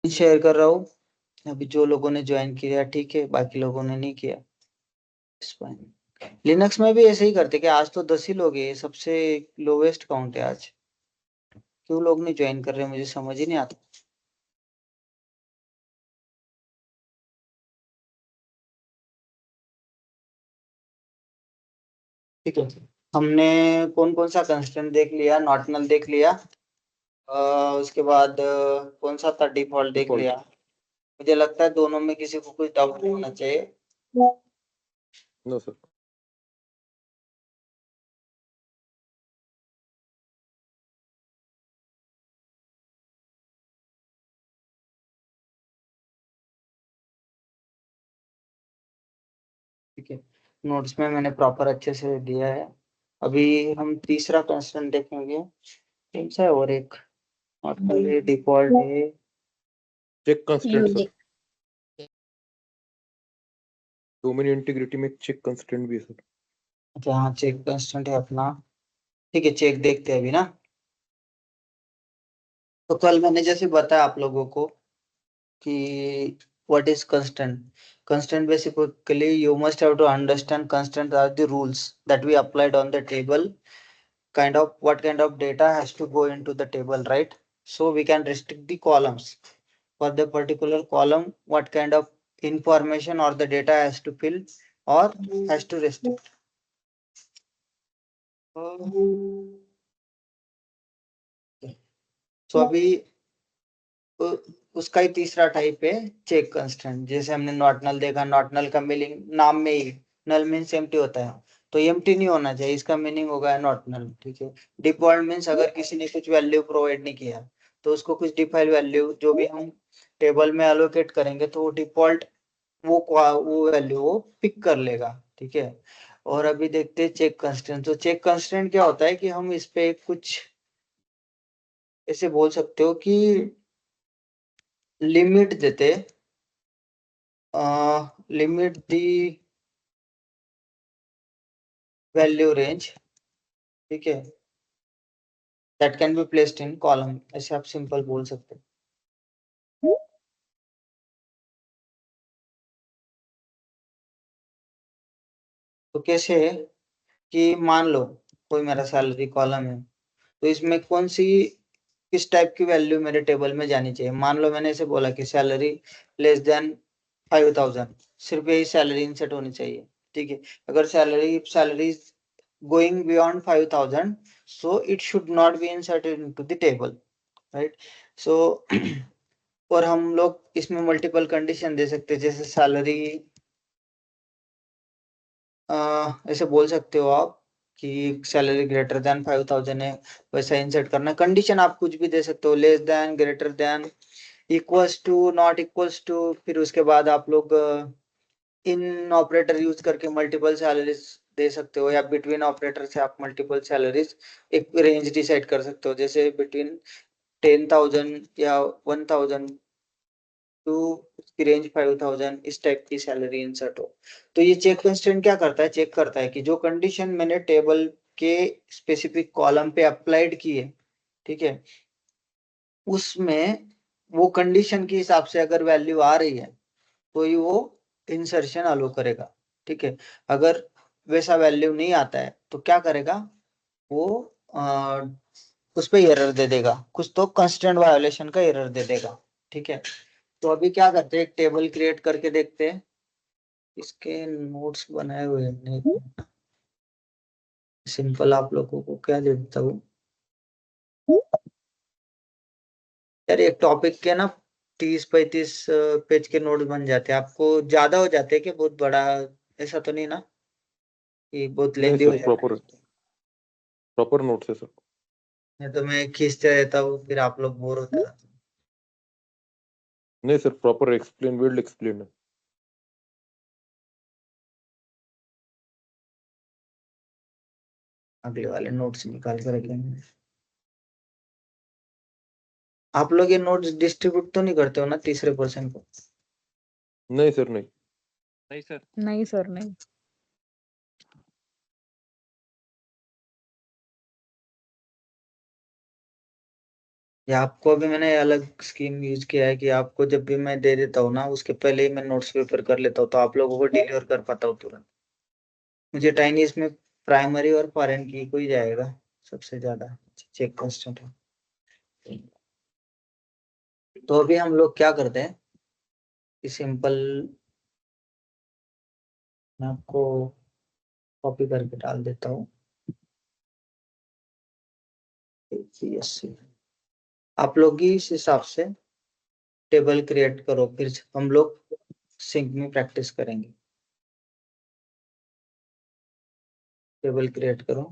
Share कर रहा हूँ। अभी जो लोगों ने ज्वाइन किया ठीक है, बाकी लोगों ने नहीं किया। लिनक्स में भी ऐसे ही करते कि आज तो 10 ही लोग हैं, सबसे लोवेस्ट काउंट है आज। क्यों लोग नहीं ज्वाइन कर रहे, मुझे समझ ही नहीं आता। ठीक है, हमने कौन कौन सा कंस्ट्रेंट देख लिया, नॉट नल देख लिया। उसके बाद कौन सा था, डिफॉल्ट देख लिया। मुझे लगता है दोनों में किसी को कुछ डाउट नहीं होना चाहिए। No sir. ठीक है, नोट्स में मैंने प्रॉपर अच्छे से दिया है। अभी हम तीसरा कंस्ट्रेंट देखेंगे। कौन सा है, और एक डिफॉल्ट है। Check constraint sir, domain integrity में चेक कंस्ट्रेंट भी है सर। अच्छा हाँ, चेक कंस्टेंट है अपना। ठीक है, चेक देखते हैं अभी ना। तो कल मैंने जैसे बताया आप लोगों को कि what is constant. Constant basically you must have to understand constants are the rules that we applied on the table, kind of what kind of data has to go into the table, right? So we can restrict the columns. For the particular column, what kind of information or the data has to fill or has to restrict. So अभी उसका ही तीसरा type है check constant. जैसे हमने not null देखा, not null का meaning नाम में ही, नल मीन्स एम्प्टी होता है, तो एम्प्टी नहीं होना चाहिए, इसका मीनिंग होगा नॉट नल। ठीक है, डिफॉल्ट मीन्स अगर किसी ने कुछ वैल्यू प्रोवाइड नहीं किया तो उसको कुछ डिफाइंड वैल्यू जो भी हम टेबल में एलोकेट करेंगे तो वो डिफॉल्ट वो वैल्यू वो पिक कर लेगा। ठीक है, और अभी देखते हैं चेक कंस्टेंट। तो चेक कंस्टेंट क्या होता है कि हम इस पे कुछ ऐसे बोल सकते हो कि लिमिट देते, लिमिट दी वैल्यू रेंज। ठीक है, that can be placed in column, ऐसे आप सिंपल बोल सकते हैं। तो कैसे है कि मान लो कोई मेरा सैलरी कॉलम है, तो इसमें कौन सी किस टाइप की वैल्यू मेरे टेबल में जानी चाहिए। मान लो मैंने ऐसे बोला कि सैलरी लेस देन 5000, सिर्फ यही सैलरी इंसर्ट होनी चाहिए। ठीक है, अगर salary going beyond 5000, so it should not be inserted into the table, right? So और हम लोग इसमें मल्टीपल कंडीशन दे सकते हैं, जैसे सैलरी ऐसे बोल सकते हो आप कि सैलरी ग्रेटर देन 5000 है, वैसा इंसर्ट करना। कंडीशन आप कुछ भी दे सकते हो, less than, greater than, equals to, not equals to. फिर उसके बाद आप लोग इन ऑपरेटर यूज करके मल्टीपल सैलरीज दे सकते हो, या बिटवीन ऑपरेटर से आप मल्टीपल सैलरीज एक रेंज डिसाइड कर सकते हो, जैसे बिटवीन 10,000 या 1000 टू उसकी रेंज 5000, इस टाइप की सैलरी इंसर्ट हो। तो ये चेक कंस्टेंट क्या करता है, चेक करता है कि जो कंडीशन मैंने टेबल के स्पेसिफिक कॉलम पे अप्लाइड की है, ठीक है, उसमें वो कंडीशन के हिसाब से अगर वैल्यू आ रही है तो ये वो इंसर्शन अलो करेगा। ठीक है, अगर वैसा वैल्यू नहीं आता है तो क्या करेगा वो, उस पे एरर दे देगा, कुछ तो कंस्टेंट वायोलेशन का एरर दे देगा। ठीक है, तो अभी क्या करते हैं, एक टेबल क्रिएट करके देखते हैं। इसके नोट्स बनाए हुए हैं, सिंपल आप लोगों को क्या देता हूँ यार, एक टॉपिक के ना 30-35 पेज के नोट्स बन जाते हैं। आपको ज्यादा हो जाते हैं कि बहुत बड़ा, ऐसा तो नहीं ना कि बहुत नहीं लेंदी हो सर, जाता है। प्रॉपर नोट्स है सर। नहीं तो मैं खींचते रहता हूँ, फिर आप लोग बोर होते रहते हैं। नहीं sir, proper explain, well explain है। अगले वाले नोट्स निकाल कर रखेंगे। आप लोग ये नोट्स डिस्ट्रीब्यूट तो नहीं करते हो ना तीसरे पर्सन को? नहीं सर, नहीं। नहीं सर। नहीं सर नहीं। या आपको अभी मैंने अलग स्कीम यूज किया है कि आपको जब भी मैं दे देता हूँ ना, उसके पहले ही मैं नोट्स प्रिपेयर कर लेता हूँ, तो आप लोगों को डिलीवर कर पाता हूँ तुरंत। मुझे टाइम इसमें प्राइमरी और फॉरेन की को ही जाएगा सबसे ज्यादा चेक कंस्टेंट है। तो अभी हम लोग क्या करते हैं कि सिंपल, मैं आपको कॉपी करके डाल देता हूँ। CSC आप लोग ही इस हिसाब से टेबल क्रिएट करो, फिर हम लोग सिंक में प्रैक्टिस करेंगे। टेबल क्रिएट करो।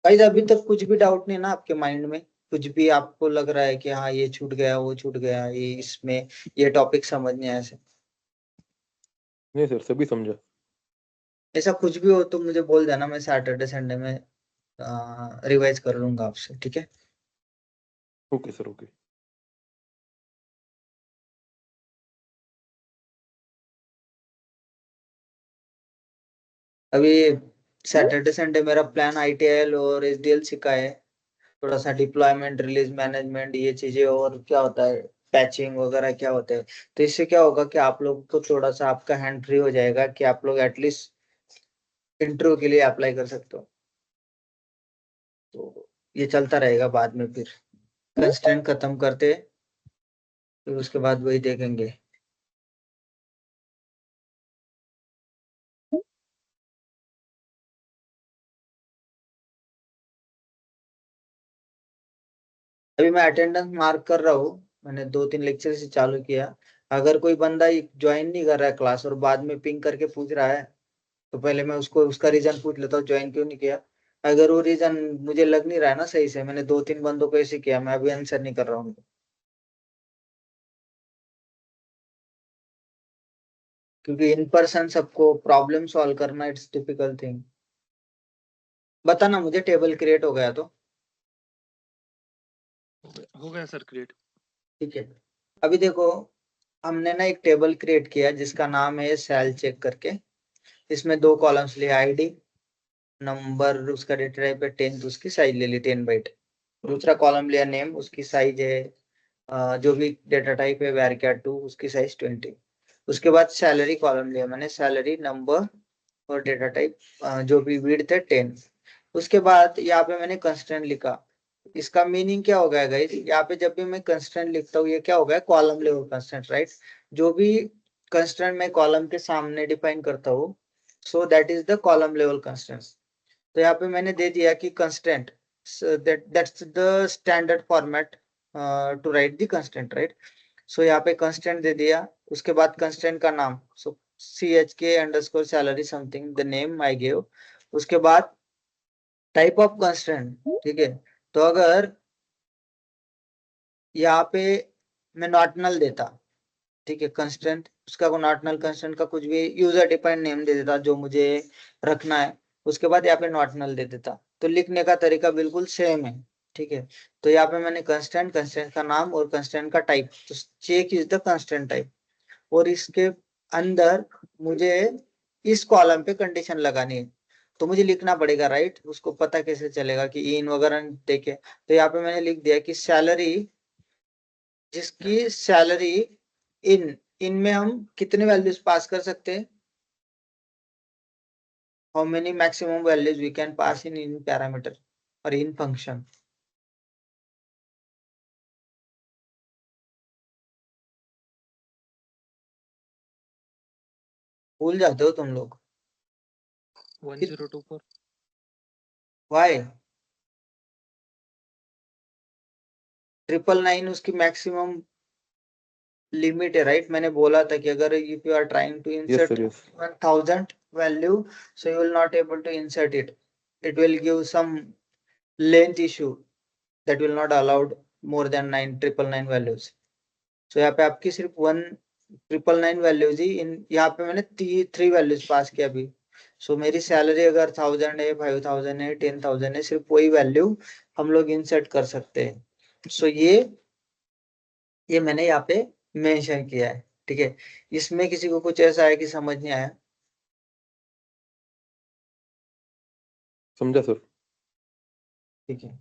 गाइस अभी तक कुछ भी डाउट नहीं ना आपके माइंड में? कुछ भी आपको लग रहा है कि हाँ ये छूट गया, वो छूट गया, ये इसमें ये टॉपिक समझ नहीं आया ऐसे? नहीं सर, सभी समझा। ऐसा कुछ भी हो तो मुझे बोल देना, मैं सैटरडे संडे में रिवाइज कर लूंगा आपसे, ठीक है? Okay sir, okay. अभी सैटरडे संडे मेरा प्लान ITIL और SDLC का है। थोड़ा सा डिप्लॉयमेंट, रिलीज मैनेजमेंट, ये चीजें, और क्या होता है पैचिंग वगैरह क्या होता है। तो इससे क्या होगा कि आप लोग को थोड़ा सा आपका हैंड फ्री हो जाएगा कि आप लोग एटलीस्ट इंटरव्यू के लिए अप्लाई कर सकते हो। तो ये चलता रहेगा, बाद में फिर कंस्ट्रेंट खत्म करते फिर उसके बाद वही देखेंगे। अभी मैं अटेंडेंस मार्क कर रहा हूँ, मैंने 2-3 लेक्चर से चालू किया। अगर कोई बंदा ज्वाइन नहीं कर रहा है क्लास और बाद में पिंग करके पूछ रहा है, तो पहले मैं उसको उसका रीजन पूछ लेता हूँ ज्वाइन क्यों नहीं किया। अगर वो रीजन मुझे लग नहीं रहा है ना सही से, मैंने 2-3 बंदों को ऐसे किया, मैं अभी आंसर नहीं कर रहा हूँ। क्योंकि इन पर्सन सबको प्रॉब्लम सॉल्व करना इट्स टिपिकल थिंग। बताना मुझे टेबल क्रिएट हो गया तो। हो गया सर क्रिएट। ठीक है, अभी देखो हमने ना एक टेबल क्रिएट किया जिसका नाम है सेल चेक करके। इसमें 2 कॉलम्स लिए, आईडी, नंबर, उसका डेटा टाइप है 10, तो उसकी साइज ले ली 10 बाइट। दूसरा कॉलम लिया नेम, उसकी साइज है जो भी डेटा टाइप है var2, उसकी साइज 20। उसके बाद सैलरी कॉलम लिया मैंने, सैलरी, नंबर और डेटा टाइप जो भी विड्थ है 10। उसके बाद यहाँ पे मैंने कंस्टेंट लिखा। इसका मीनिंग क्या हो गया गाइस, यहाँ पे जब भी मैं कंस्टेंट लिखता हूँ ये क्या हो गया, कॉलम लेवल कंस्टेंट, राइट? जो भी कंस्टेंट मैं कॉलम के सामने डिफाइन करता हूँ, so that is the column level constant. तो यहाँ पे मैंने दे दिया कि constant, that's the standard format to write the constant, right? So यहाँ पे कंस्टेंट दे दिया। उसके बाद कंस्टेंट का नाम, सो CHK_salary something, the name I give. उसके बाद टाइप ऑफ कंस्टेंट, ठीक है? तो अगर यहाँ पे मैं नॉट नल देता, ठीक है, कंस्टेंट उसका को नॉट नल कंस्टेंट का कुछ भी यूजर डिफाइंड नेम दे देता जो मुझे रखना है। उसके बाद यहाँ पे नॉट नल दे देता, तो लिखने का तरीका बिल्कुल सेम है, ठीक है? तो यहाँ पे मैंने कंस्टेंट, कंस्टेंट का नाम और कंस्टेंट का टाइप, तो check is the constant type. और इसके अंदर मुझे इस कॉलम पे कंडीशन लगानी है, तो मुझे लिखना पड़ेगा, राइट? उसको पता कैसे चलेगा कि इन वगैरह देखे? तो यहाँ पे मैंने लिख दिया कि सैलरी, जिसकी सैलरी इन इन में हम कितने वैल्यूज पास कर सकते हैं, how many maximum values we can pass in parameter और इन फंक्शन। भूल जाते हो तुम लोग? 1024। वाई 999 उसकी मैक्सिमम लिमिट है, राइट? मैंने बोला था कि अगर if you are trying to yes insert sir, yes. 1000 value, so you will not able to insert it. It will give some length issue that will not allowed more than 9,999 values. So यहाँ पे आपकी सिर्फ 1,999 values ही इन, यहाँ पे मैंने 3 values pass किया अभी। सो मेरी सैलरी अगर 1000 है, 5000 है, 10,000 है, सिर्फ वही वैल्यू हम लोग इंसर्ट कर सकते हैं। सो ये मैंने यहाँ पे मेंशन किया है, ठीक है? इसमें किसी को कुछ ऐसा है कि समझ नहीं आया? समझा सर। ठीक है,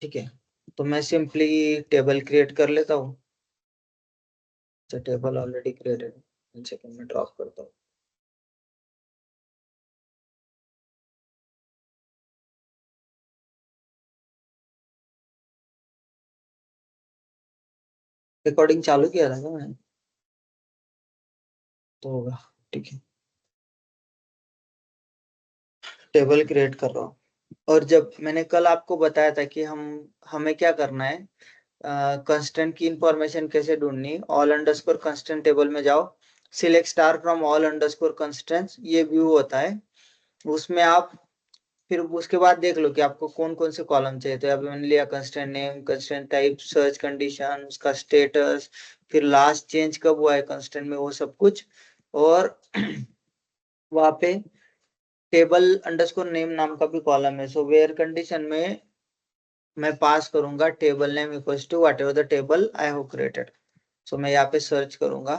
ठीक है। तो मैं सिंपली टेबल क्रिएट कर लेता हूँ। अच्छा, टेबल ऑलरेडी क्रिएटेड, 1 सेकंड में ड्रॉप करता हूँ। रिकॉर्डिंग चालू किया था क्या मैंने? तो होगा, ठीक है। टेबल क्रिएट कर रहा हूँ। और जब मैंने कल आपको बताया था कि हमें क्या करना है, कंस्टेंट की इंफॉर्मेशन कैसे ढूंढनी, ऑल अंडरस्कोर कंस्टेंट टेबल में जाओ, select star from all underscore constants, ये व्यू होता है। उसमें आप फिर उसके बाद देख लो कि आपको कौन कौन से कॉलम चाहिए। तो अभी मैंने लिया constant name, constant type, search condition, उसका स्टेटस, फिर लास्ट चेंज कब हुआ है कंस्टेंट में, वो सब कुछ। और वहां पे टेबल अंडरस्कोर नेम नाम का भी कॉलम है। सो वेयर कंडीशन में मैं पास करूंगा table name equals to whatever the table I have created. So मैं यहाँ पे सर्च करूंगा,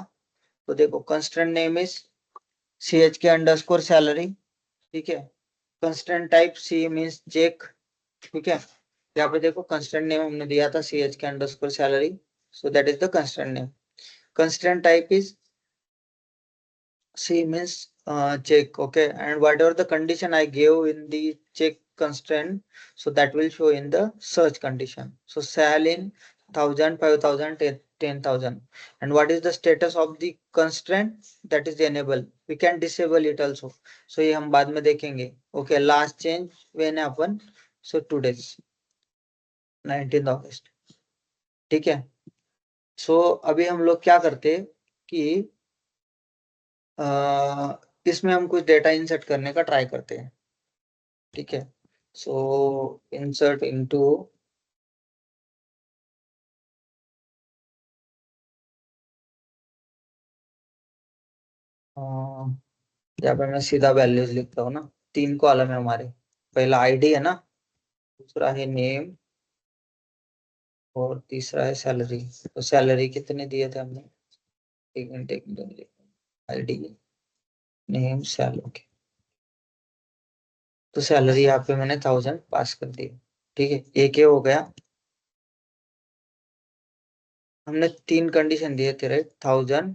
तो देखो constant name is CHK underscore salary, ठीक है। Constant type C means check, ठीक है। यहाँ पे देखो कंस्टेंट नेम हमने दिया था CHK underscore salary, so that is the constant name. Constant type is C means check, okay, and whatever the condition I gave in the check constraint, so that will show in the search condition. So sell in 1,000, 5,000, 10,000. And what is the status of the constraint? That is enable. We can disable it also. So ये हम बाद में देखेंगे. Okay, last change when happen? So today's 19th August. ठीक है. So अभी हम लोग क्या करते हैं कि इसमें हम कुछ डेटा इंसर्ट करने का ट्राई करते हैं, ठीक है। सो इंसर्ट इनटू यहाँ पे मैं सीधा वैल्यूज लिखता हूँ ना। 3 कॉलम है हमारे, पहला आईडी है ना, दूसरा है नेम, और तीसरा है सैलरी। तो सैलरी कितने दिए थे हमने, एक मिनट, आईडी नेम सैलरी। तो सैलरी यहाँ पे मैंने 1,000 पास कर दी, ठीक है। एक ये हो गया। हमने 3 कंडीशन दिए थे, राइट, 1,000,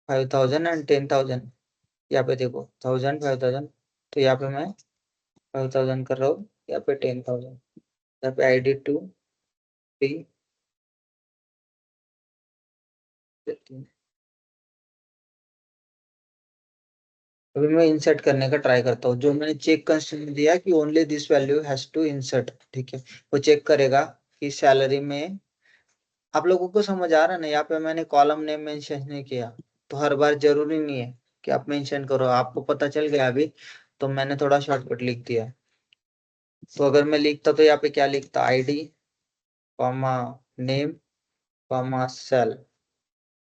5,000 एंड 10,000। यहाँ पे देखो 1,000, 5,000, तो यहाँ पे मैं 5,000 कर रहा हूँ, यहाँ पे 10,000, यहाँ पे ID 2, 3, 15। अभी मैं इंसर्ट करने का ट्राई करता हूँ। जो मैंने चेक कंस्ट्रक्ट दिया कि only this value has to insert, ठीक है। वो चेक करेगा कि सैलरी में आप लोगों को समझ आ रहा है ना। यहाँ पे मैंने कॉलम नेम मेंशन नहीं किया, तो हर बार जरूरी नहीं है कि आप मेंशन करो। आपको पता चल गया अभी, तो मैंने थोड़ा शॉर्टकट लिख दिया। तो अगर मैं लिखता तो यहाँ पे क्या लिखता, ID comma name comma sale,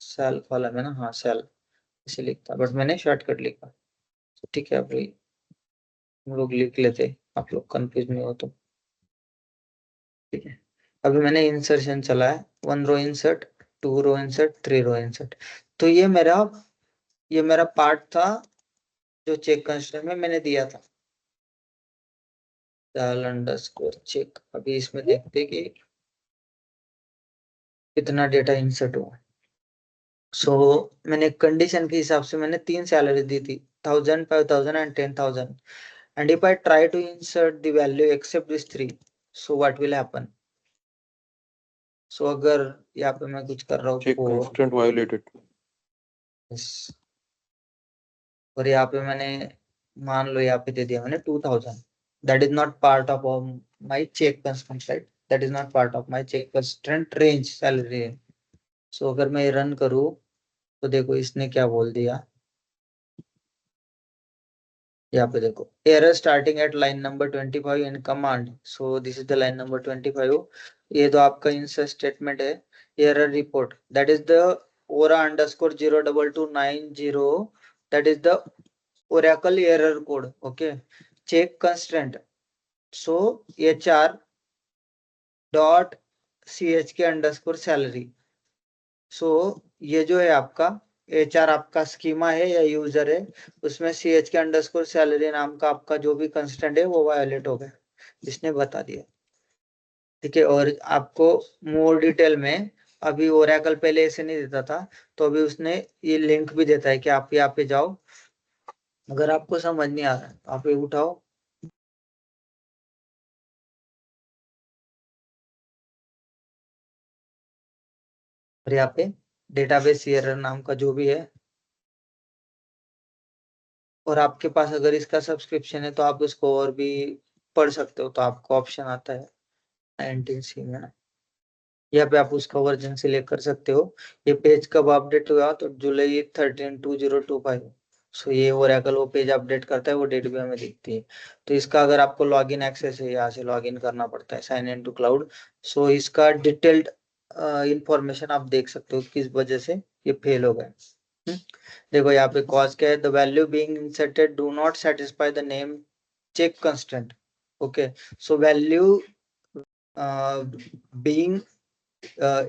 sale column है ना, हाँ सेल, इसे लिखता, बट मैंने शॉर्टकट लिखा। तो ठीक है, अभी हम लोग लिख लेते, आप लोग कंफ्यूज नहीं हो तो, ठीक है। अभी मैंने इंसर्शन चला है, 1 रो इंसर्ट, 2 रो इंसर्ट, 3 रो इंसर्ट। तो ये मेरा पार्ट था जो चेक कंस्ट्रक्ट में मैंने दिया था, डाल अंडरस्कोर चेक। अभी इसमें देखते कि कितना डेटा इंसर्ट हुआ। सो मैंने कंडीशन के हिसाब से मैंने 3 सैलरी दी थी, 1,000, 5,000 and 10,000। And if I try to insert the value except this 3, so what will happen? So अगर यहाँ पे मैं कुछ कर रहा हूँ चेक 4, कंस्ट्रेंट वायोलेटेड। और यहाँ पे मैंने मान लो यहाँ पे दे दिया मैंने 2,000, that is not part of my check constraint, right? That is not part of my check constraint range salary। so अगर मैं रन करूँ तो देखो इसने क्या बोल दिया, यहाँ पे देखो error starting at line number 25 in command. So this is the line number 25। ये तो आपका इंसर्ट स्टेटमेंट है। Error report, that is the ORA underscore 02290, that is the Oracle error code, okay. Check constraint, so HR .CHK underscore salary. So ये जो है आपका HR आपका schema है या यूजर है, उसमें CH के अंडरस्कोर सैलरी नाम का आपका जो भी कंस्टेंट है वो वायोलेट हो गया, इसने बता दिया। ठीक है, और आपको मोर डिटेल में अभी ओरेकल पहले ऐसे नहीं देता था, तो अभी उसने ये लिंक भी देता है कि आप यहाँ पे जाओ, अगर आपको समझ नहीं आ रहा है तो आप ये उठाओ, और यहाँ पे डेटाबेस एरर नाम का जो भी है, और आपके पास अगर इसका सब्सक्रिप्शन है तो आप उसको और भी पढ़ सकते हो, तो आपको ऑप्शन आता है 19C में ना, यहाँ पे आप उसका वर्जन सिलेक्ट कर सकते हो। ये पेज कब अपडेट हुआ, तो जुलाई 13/2025। सो ये ओरेकल वो पेज अपडेट करता है, वो डेट भी हमें दिखती है। तो इसका अगर आपको लॉगिन एक्सेस है, यहाँ से लॉगिन करना पड़ता है, साइन इन टू क्लाउड। सो इसका डिटेल्ड इंफॉर्मेशन आप देख सकते हो किस वजह से ये फेल हो गए। देखो यहाँ पे कॉज क्या है, the value being inserted do not satisfy the name check constant. Okay, so value being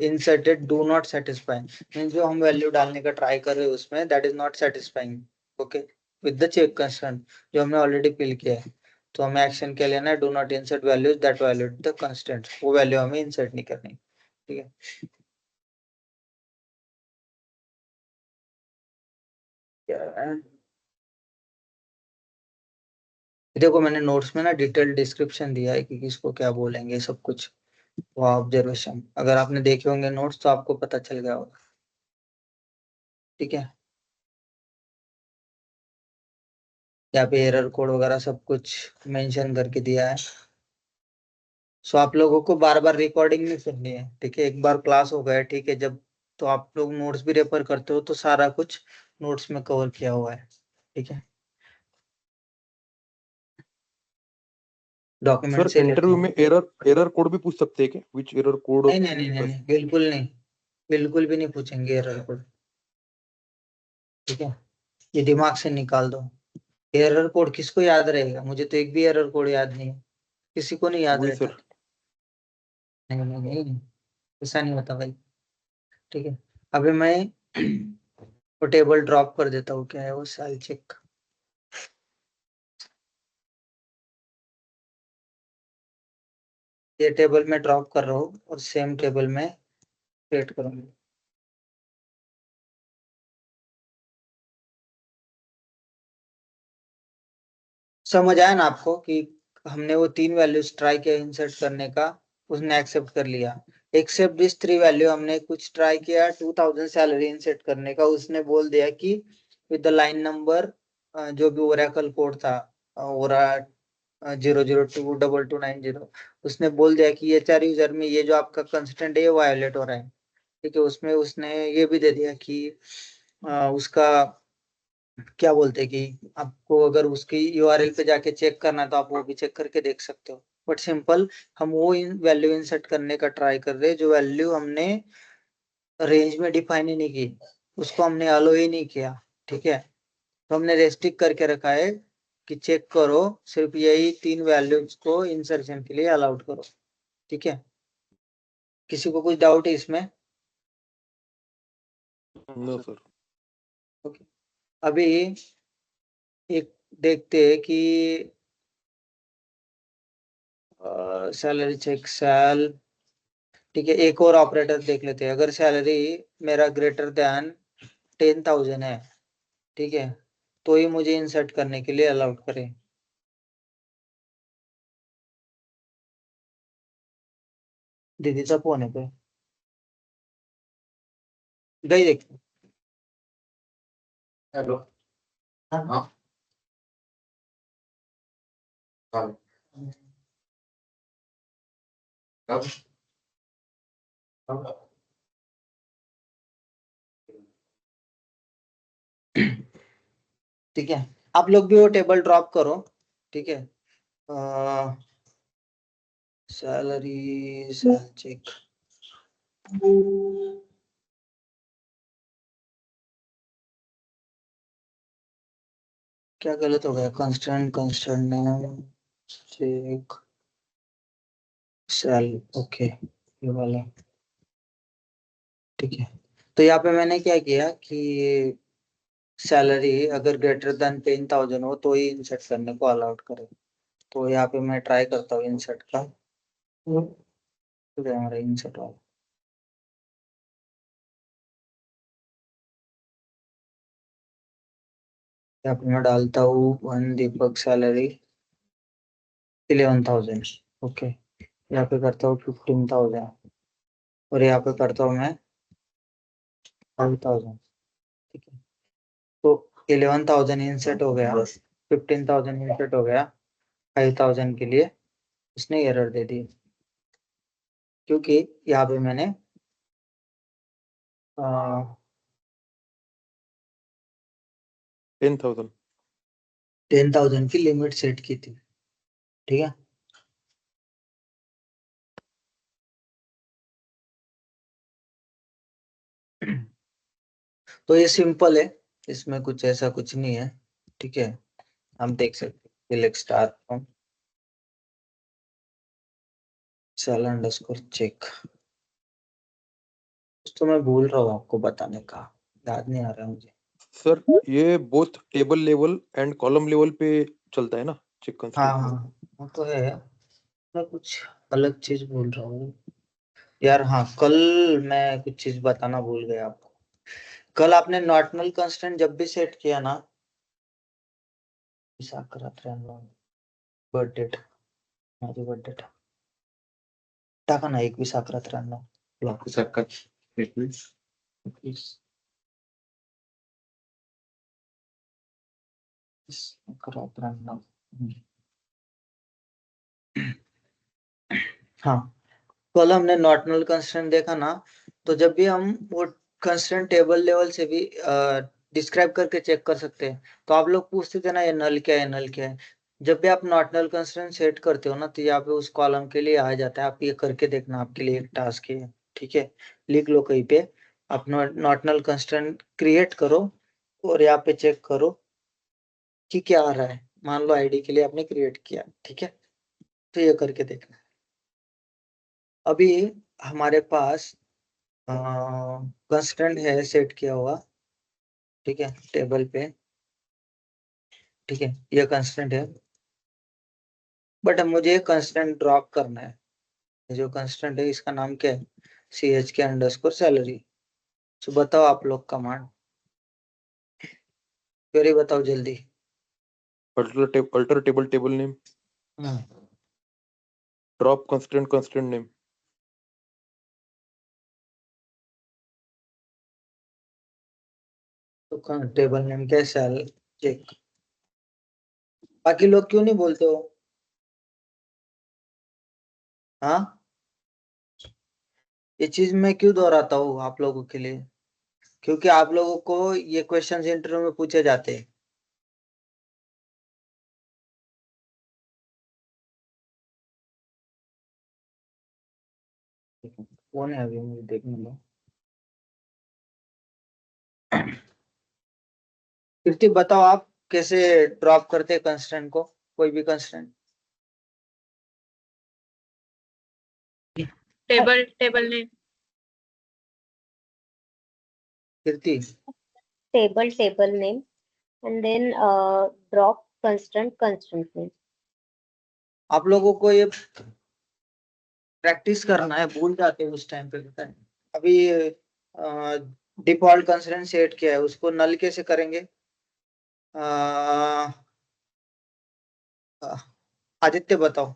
inserted do not satisfying, mean जो हम वैल्यू डालने का ट्राई कर रहे हैं उसमें that is not satisfying. Okay, with the check constant जो हमने ऑलरेडी फिल किया है, तो हमें एक्शन क्या लेना है, do not insert values that valued the constant, वो वैल्यू हमें इंसर्ट नहीं करनी। ठीक है, क्या है? देखो मैंने नोट्स में ना डिटेल डिस्क्रिप्शन दिया है कि किसको क्या बोलेंगे सब कुछ, वो ऑब्जर्वेशन अगर आपने देखे होंगे नोट्स तो आपको पता चल गया होगा। ठीक है, यहाँ पे एरर कोड वगैरह सब कुछ मेंशन करके दिया है। सो आप लोगों को बार बार रिकॉर्डिंग नहीं सुननी है, ठीक है, एक बार क्लास हो गया, ठीक है, जब तो आप लोग नोट्स भी रेफर करते हो तो सारा कुछ नोट्स में कवर किया हुआ है। ठीक है, डॉक्यूमेंट सर से लेते इंटरव्यू हैं। में एरर एरर कोड भी पूछ सकते हैं क्या, विच एरर कोड? नहीं नहीं नहीं नहीं नहीं, बिल्कुल नहीं, बिल्कुल भी नहीं पूछेंगे एरर कोड। ठीक है, ये दिमाग से निकाल दो, एरर कोड किसको याद रहेगा, मुझे तो एक भी एरर कोड याद नहीं है, किसी को नहीं याद वही रहता। सर। नहीं नहीं नहीं, ऐसा नहीं होता भाई। ठीक है, अभी मैं वो टेबल ड्रॉप कर देता हूँ, क्या है वो, साल चेक, ये टेबल में ड्रॉप कर रहा हूँ और सेम टेबल में क्रिएट करूंगा। समझ आया ना आपको कि हमने वो 3 वैल्यूज ट्राई किया इंसर्ट करने का, उसने एक्सेप्ट कर लिया। एक्सेप्ट दिस 3 वैल्यू, हमने कुछ ट्राई किया 2000 सैलरी इंसर्ट करने का, उसने बोल दिया कि विद द लाइन नंबर जो भी ओरेकल कोड था, ओरा 0022290, उसने बोल दिया कि HR यूजर में ये जो आपका कंस्टेंट है ये वायोलेट हो रहा है। ठीक है, उसमें उसने ये भी दे दिया कि उसका क्या बोलते हैं कि आपको अगर उसकी URL पे जाके चेक करना है तो आप वो भी चेक करके देख सकते हो, बट सिंपल हम वो वैल्यू इंसर्ट करने का ट्राई कर रहे हैं जो वैल्यू हमने रेंज में डिफाइन ही नहीं की, उसको हमने अलो ही नहीं किया। ठीक है, तो हमने रेस्ट्रिक्ट करके रखा है कि चेक करो, सिर्फ यही 3 वैल्यूज को इंसर्शन के लिए अलाउड करो। ठीक है, किसी को कुछ डाउट है इसमें? No sir. ओके, अभी एक देखते हैं कि सैलरी चेक सेल, ठीक है, एक और ऑपरेटर देख लेते हैं, अगर सैलरी मेरा ग्रेटर देन 10,000 है, ठीक है, तो ही मुझे इंसर्ट करने के लिए अलाउड करें। दीदी सा फोन है पे गई देख। हेलो, हाँ हाँ, कब कब कब? ठीक है, आप लोग भी वो टेबल ड्रॉप करो। ठीक है, सैलरी सेल चेक, क्या गलत हो गया, constant constant name check sale, okay, ये वाला। ठीक है, तो यहाँ पे मैंने क्या किया कि सैलरी अगर ग्रेटर देन 10,000 हो तो ही इंसर्ट करने को अलाउड करे। तो यहाँ पे मैं ट्राई करता हूँ इंसर्ट का, तो हमारा इंसर्ट वाला यहाँ पे मैं डालता हूँ वन दीपक सैलरी 11,000। ओके, यहाँ पे करता हूँ 15,000 और यहाँ पे करता हूँ मैं 5,000। ठीक है, तो 11,000 इंसर्ट हो गया, 15,000 इंसर्ट हो गया, 5,000 के लिए उसने एरर दे दी क्योंकि यहाँ पे मैंने 10,000. 10,000 की लिमिट सेट की थी। ठीक है, तो ये सिंपल है, इसमें कुछ ऐसा कुछ नहीं है। ठीक है, हम देख सकते हैं select star from sale underscore check. तो मैं भूल रहा हूँ आपको बताने का, याद नहीं आ रहा है मुझे। सर ये both table level and column level पे चलता है ना चेक हाँ कंस्ट्रेंट? हाँ, वो तो है, मैं कुछ अलग चीज भूल रहा हूँ यार। हाँ, कल मैं कुछ चीज बताना भूल गया आपको। कल आपने नॉर्टनल कांस्टेंट जब भी सेट किया ना, बर्थ डेट, माझी बर्थ डेट टाका ना, 21/11/93 ब्लॉक प्लीज। हाँ, कल हमने नॉर्टनल कंस्ट्रेंट देखा ना, तो जब भी हम वो कंस्ट्रेंट टेबल लेवल से भी डिस्क्राइब करके चेक कर सकते हैं। तो आप लोग पूछते थे ना ये नल क्या है, नल क्या है। जब भी आप नॉर्टनल कंस्ट्रेंट सेट करते हो ना, तो यहाँ पे उस कॉलम के लिए आ जाता है। आप ये करके देखना, आपके लिए एक टास्क है। ठीक है, लिख लो कहीं पे, आप नॉर्टनल कंस्ट्रेंट क्रिएट करो और यहाँ पे चेक करो कि क्या आ रहा है। मान लो आईडी के लिए आपने क्रिएट किया, ठीक है, तो ये करके देखना। अभी हमारे पास कंस्टेंट है सेट किया हुआ, ठीक है, टेबल पे। ठीक है, ये कंस्टेंट है, बट मुझे कंस्टेंट ड्रॉप करना है। ये जो कंस्टेंट है इसका नाम क्या है? CHK_सैलरी। तो बताओ आप लोग कमांड, क्वेरी बताओ जल्दी। Alter table name. Drop constraint name. तो टेबल नेम क्या है? Sale check. बाकी लोग क्यों नहीं बोलते हो? हाँ, ये चीज मैं क्यों दोहराता हूँ आप लोगों के लिए? क्योंकि आप लोगों को ये क्वेश्चंस इंटरव्यू में पूछे जाते हैं। कौन है अभी, मुझे देखने दो। कीर्ति बताओ आप कैसे ड्रॉप करते हैं कंस्टेंट को, कोई भी constant. Table name, Kirti, table name, and then drop constant name. आप लोगों को ये प्रैक्टिस करना है, भूल जाते हैं उस टाइम पे, पता है। अभी डिफॉल्ट कंस्टेंट सेट किया है, उसको नल कैसे करेंगे? अ, आदित्य बताओ।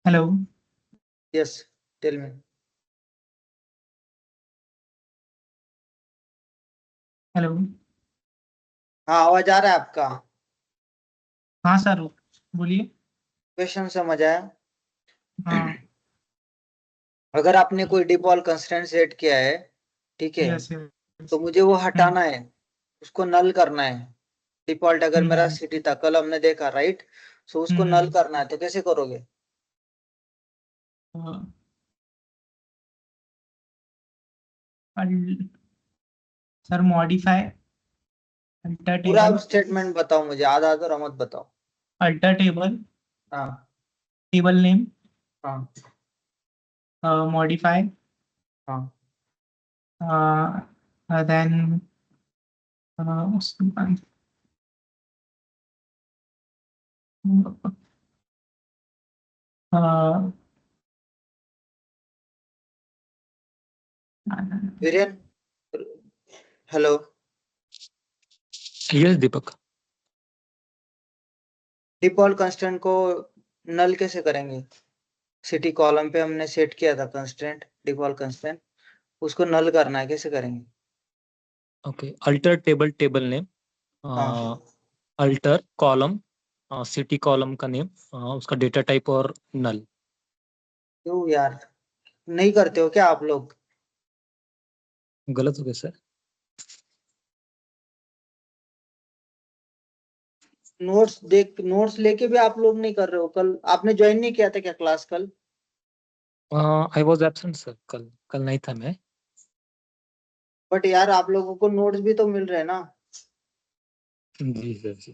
Hello. Yes, tell me. Hello. हाँ, आवाज आ रहा है आपका? हाँ सर, बोलिए। क्वेश्चन समझ आया? हाँ। अगर आपने कोई डिफॉल्ट कंस्टेंट सेट किया है, ठीक है, यस यस। तो मुझे वो हटाना है, उसको नल करना है। डिफॉल्ट अगर मेरा सिटी था, कल हमने देखा, राइट? सो उसको नल करना है, तो कैसे करोगे? सर मॉडिफाई अल्टर पूरा टेबल, स्टेटमेंट बताओ मुझे, आधा आधा मत बताओ। अल्टर टेबल, हाँ टेबल नेम, हाँ modify, हाँ then उसके बाद Viren, hello. Yes, Deepak. Default constraint को नल कैसे करेंगे? सिटी कॉलम पे हमने सेट किया था कंस्ट्रेंट, डिफॉल्ट कंस्ट्रेंट, उसको नल करना है, कैसे करेंगे? Okay. Alter table name. हाँ Alter column, city column का नेम, उसका डेटा टाइप और नल. क्यों यार, नहीं करते हो क्या आप लोग? गलत हो गया सर. नोट्स लेके भी आप लोग नहीं कर रहे हो? कल आपने ज्वाइन नहीं किया था क्या क्लास कल? I was absent sir. कल नहीं था मैं. बट यार आप लोगों को नोट्स भी तो मिल रहे हैं ना। जी सर जी.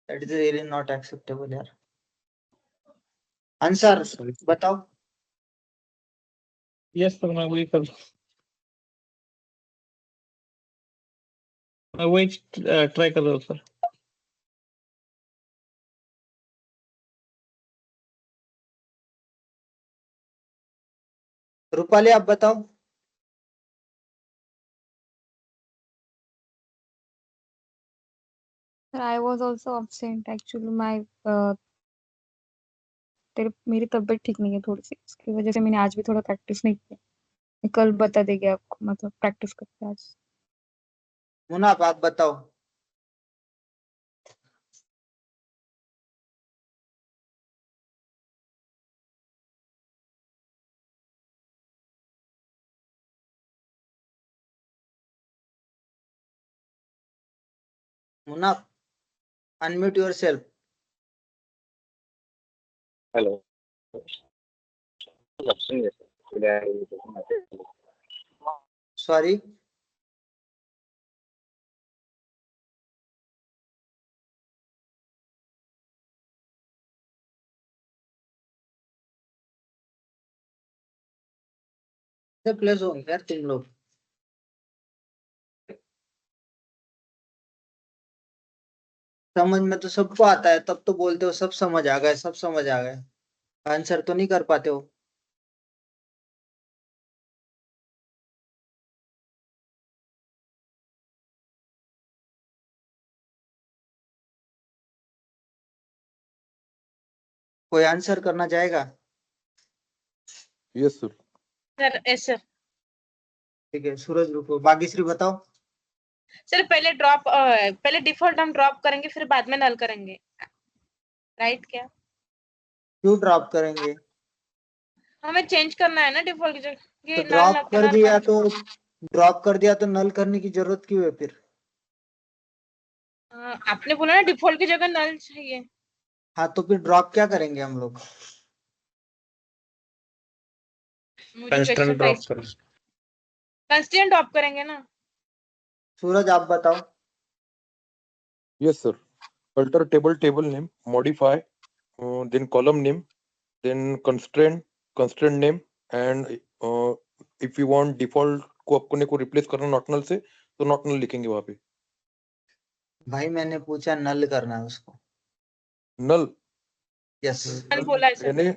That is really not acceptable यार। Answer Sorry. बताओ। यस सर, मैं वही ट्राई कर रहा हूँ सर. रूपाली आप बताओ। Sir, I was also absent. Actually, मेरी तबीयत ठीक नहीं है थोड़ी सी, इसकी वजह से मैंने आज भी थोड़ा प्रैक्टिस नहीं किया. मैं कल बता देगी आपको, मतलब प्रैक्टिस करते आज. मुनाफ आप बताओ। Munaf, unmute yourself. Hello. Sorry. Place हो यार तुम लोग। समझ में तो सबको आता है, तब तो बोलते हो सब समझ आ गए, सब समझ आ गए। आंसर तो नहीं कर पाते हो। कोई आंसर करना चाहेगा? Yes, sir. सर सर ठीक है, सूरज रुको, भाग्यश्री बताओ। सर पहले डिफॉल्ट हम ड्रॉप करेंगे, फिर बाद में नल करेंगे, राइट क्या? क्यों ड्रॉप करेंगे? हमें चेंज करना है ना डिफॉल्ट की जगह, तो ये नल ड्रॉप कर दिया तो नल करने की जरूरत क्यों है फिर? आपने बोला ना डिफॉल्ट की जगह नल चाहिए. हाँ तो फिर ड्रॉप क्या करेंगे हम लोग? कंस्ट्रेंट ड्रॉप करेंगे ना. सूरज आप बताओ। Yes, sir. Alter table name, modify, then column name, then constraint name, and if you want default को अपने को replace करना not null से, तो not null लिखेंगे वहाँ पे. भाई मैंने पूछा नल करना है उसको। Null. यस। नल बोला है सर. यानी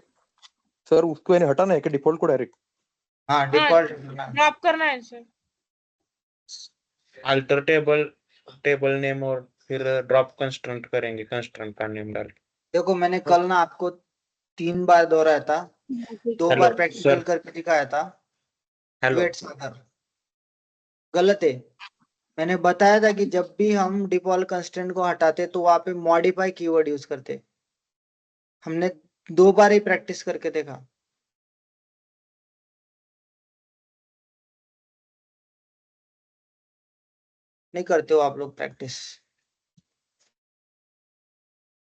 सर उसको यानी हटाना है कि डिफॉल्ट को डायरेक्ट? हाँ डिफॉल्ट। ड्रॉप करना है सर. अल्टर टेबल नेम और फिर ड्रॉप कंस्ट्रेंट करेंगे, कंस्ट्रेंट का नेम डाल. देखो मैंने कल ना आपको 3 बार दोहराया था, 2 हेलो, बार प्रैक्टिकल सर. करके दिखाया था। हेलो. वेट सागर गलत है। मैंने बताया था कि जब भी हम डिफॉल्ट कंस्ट्रेंट को हटाते तो वहां पे मॉडिफाई कीवर्ड यूज करते। हमने 2 बार ही प्रैक्टिस करके देखा। नहीं करते हो आप लोग practice?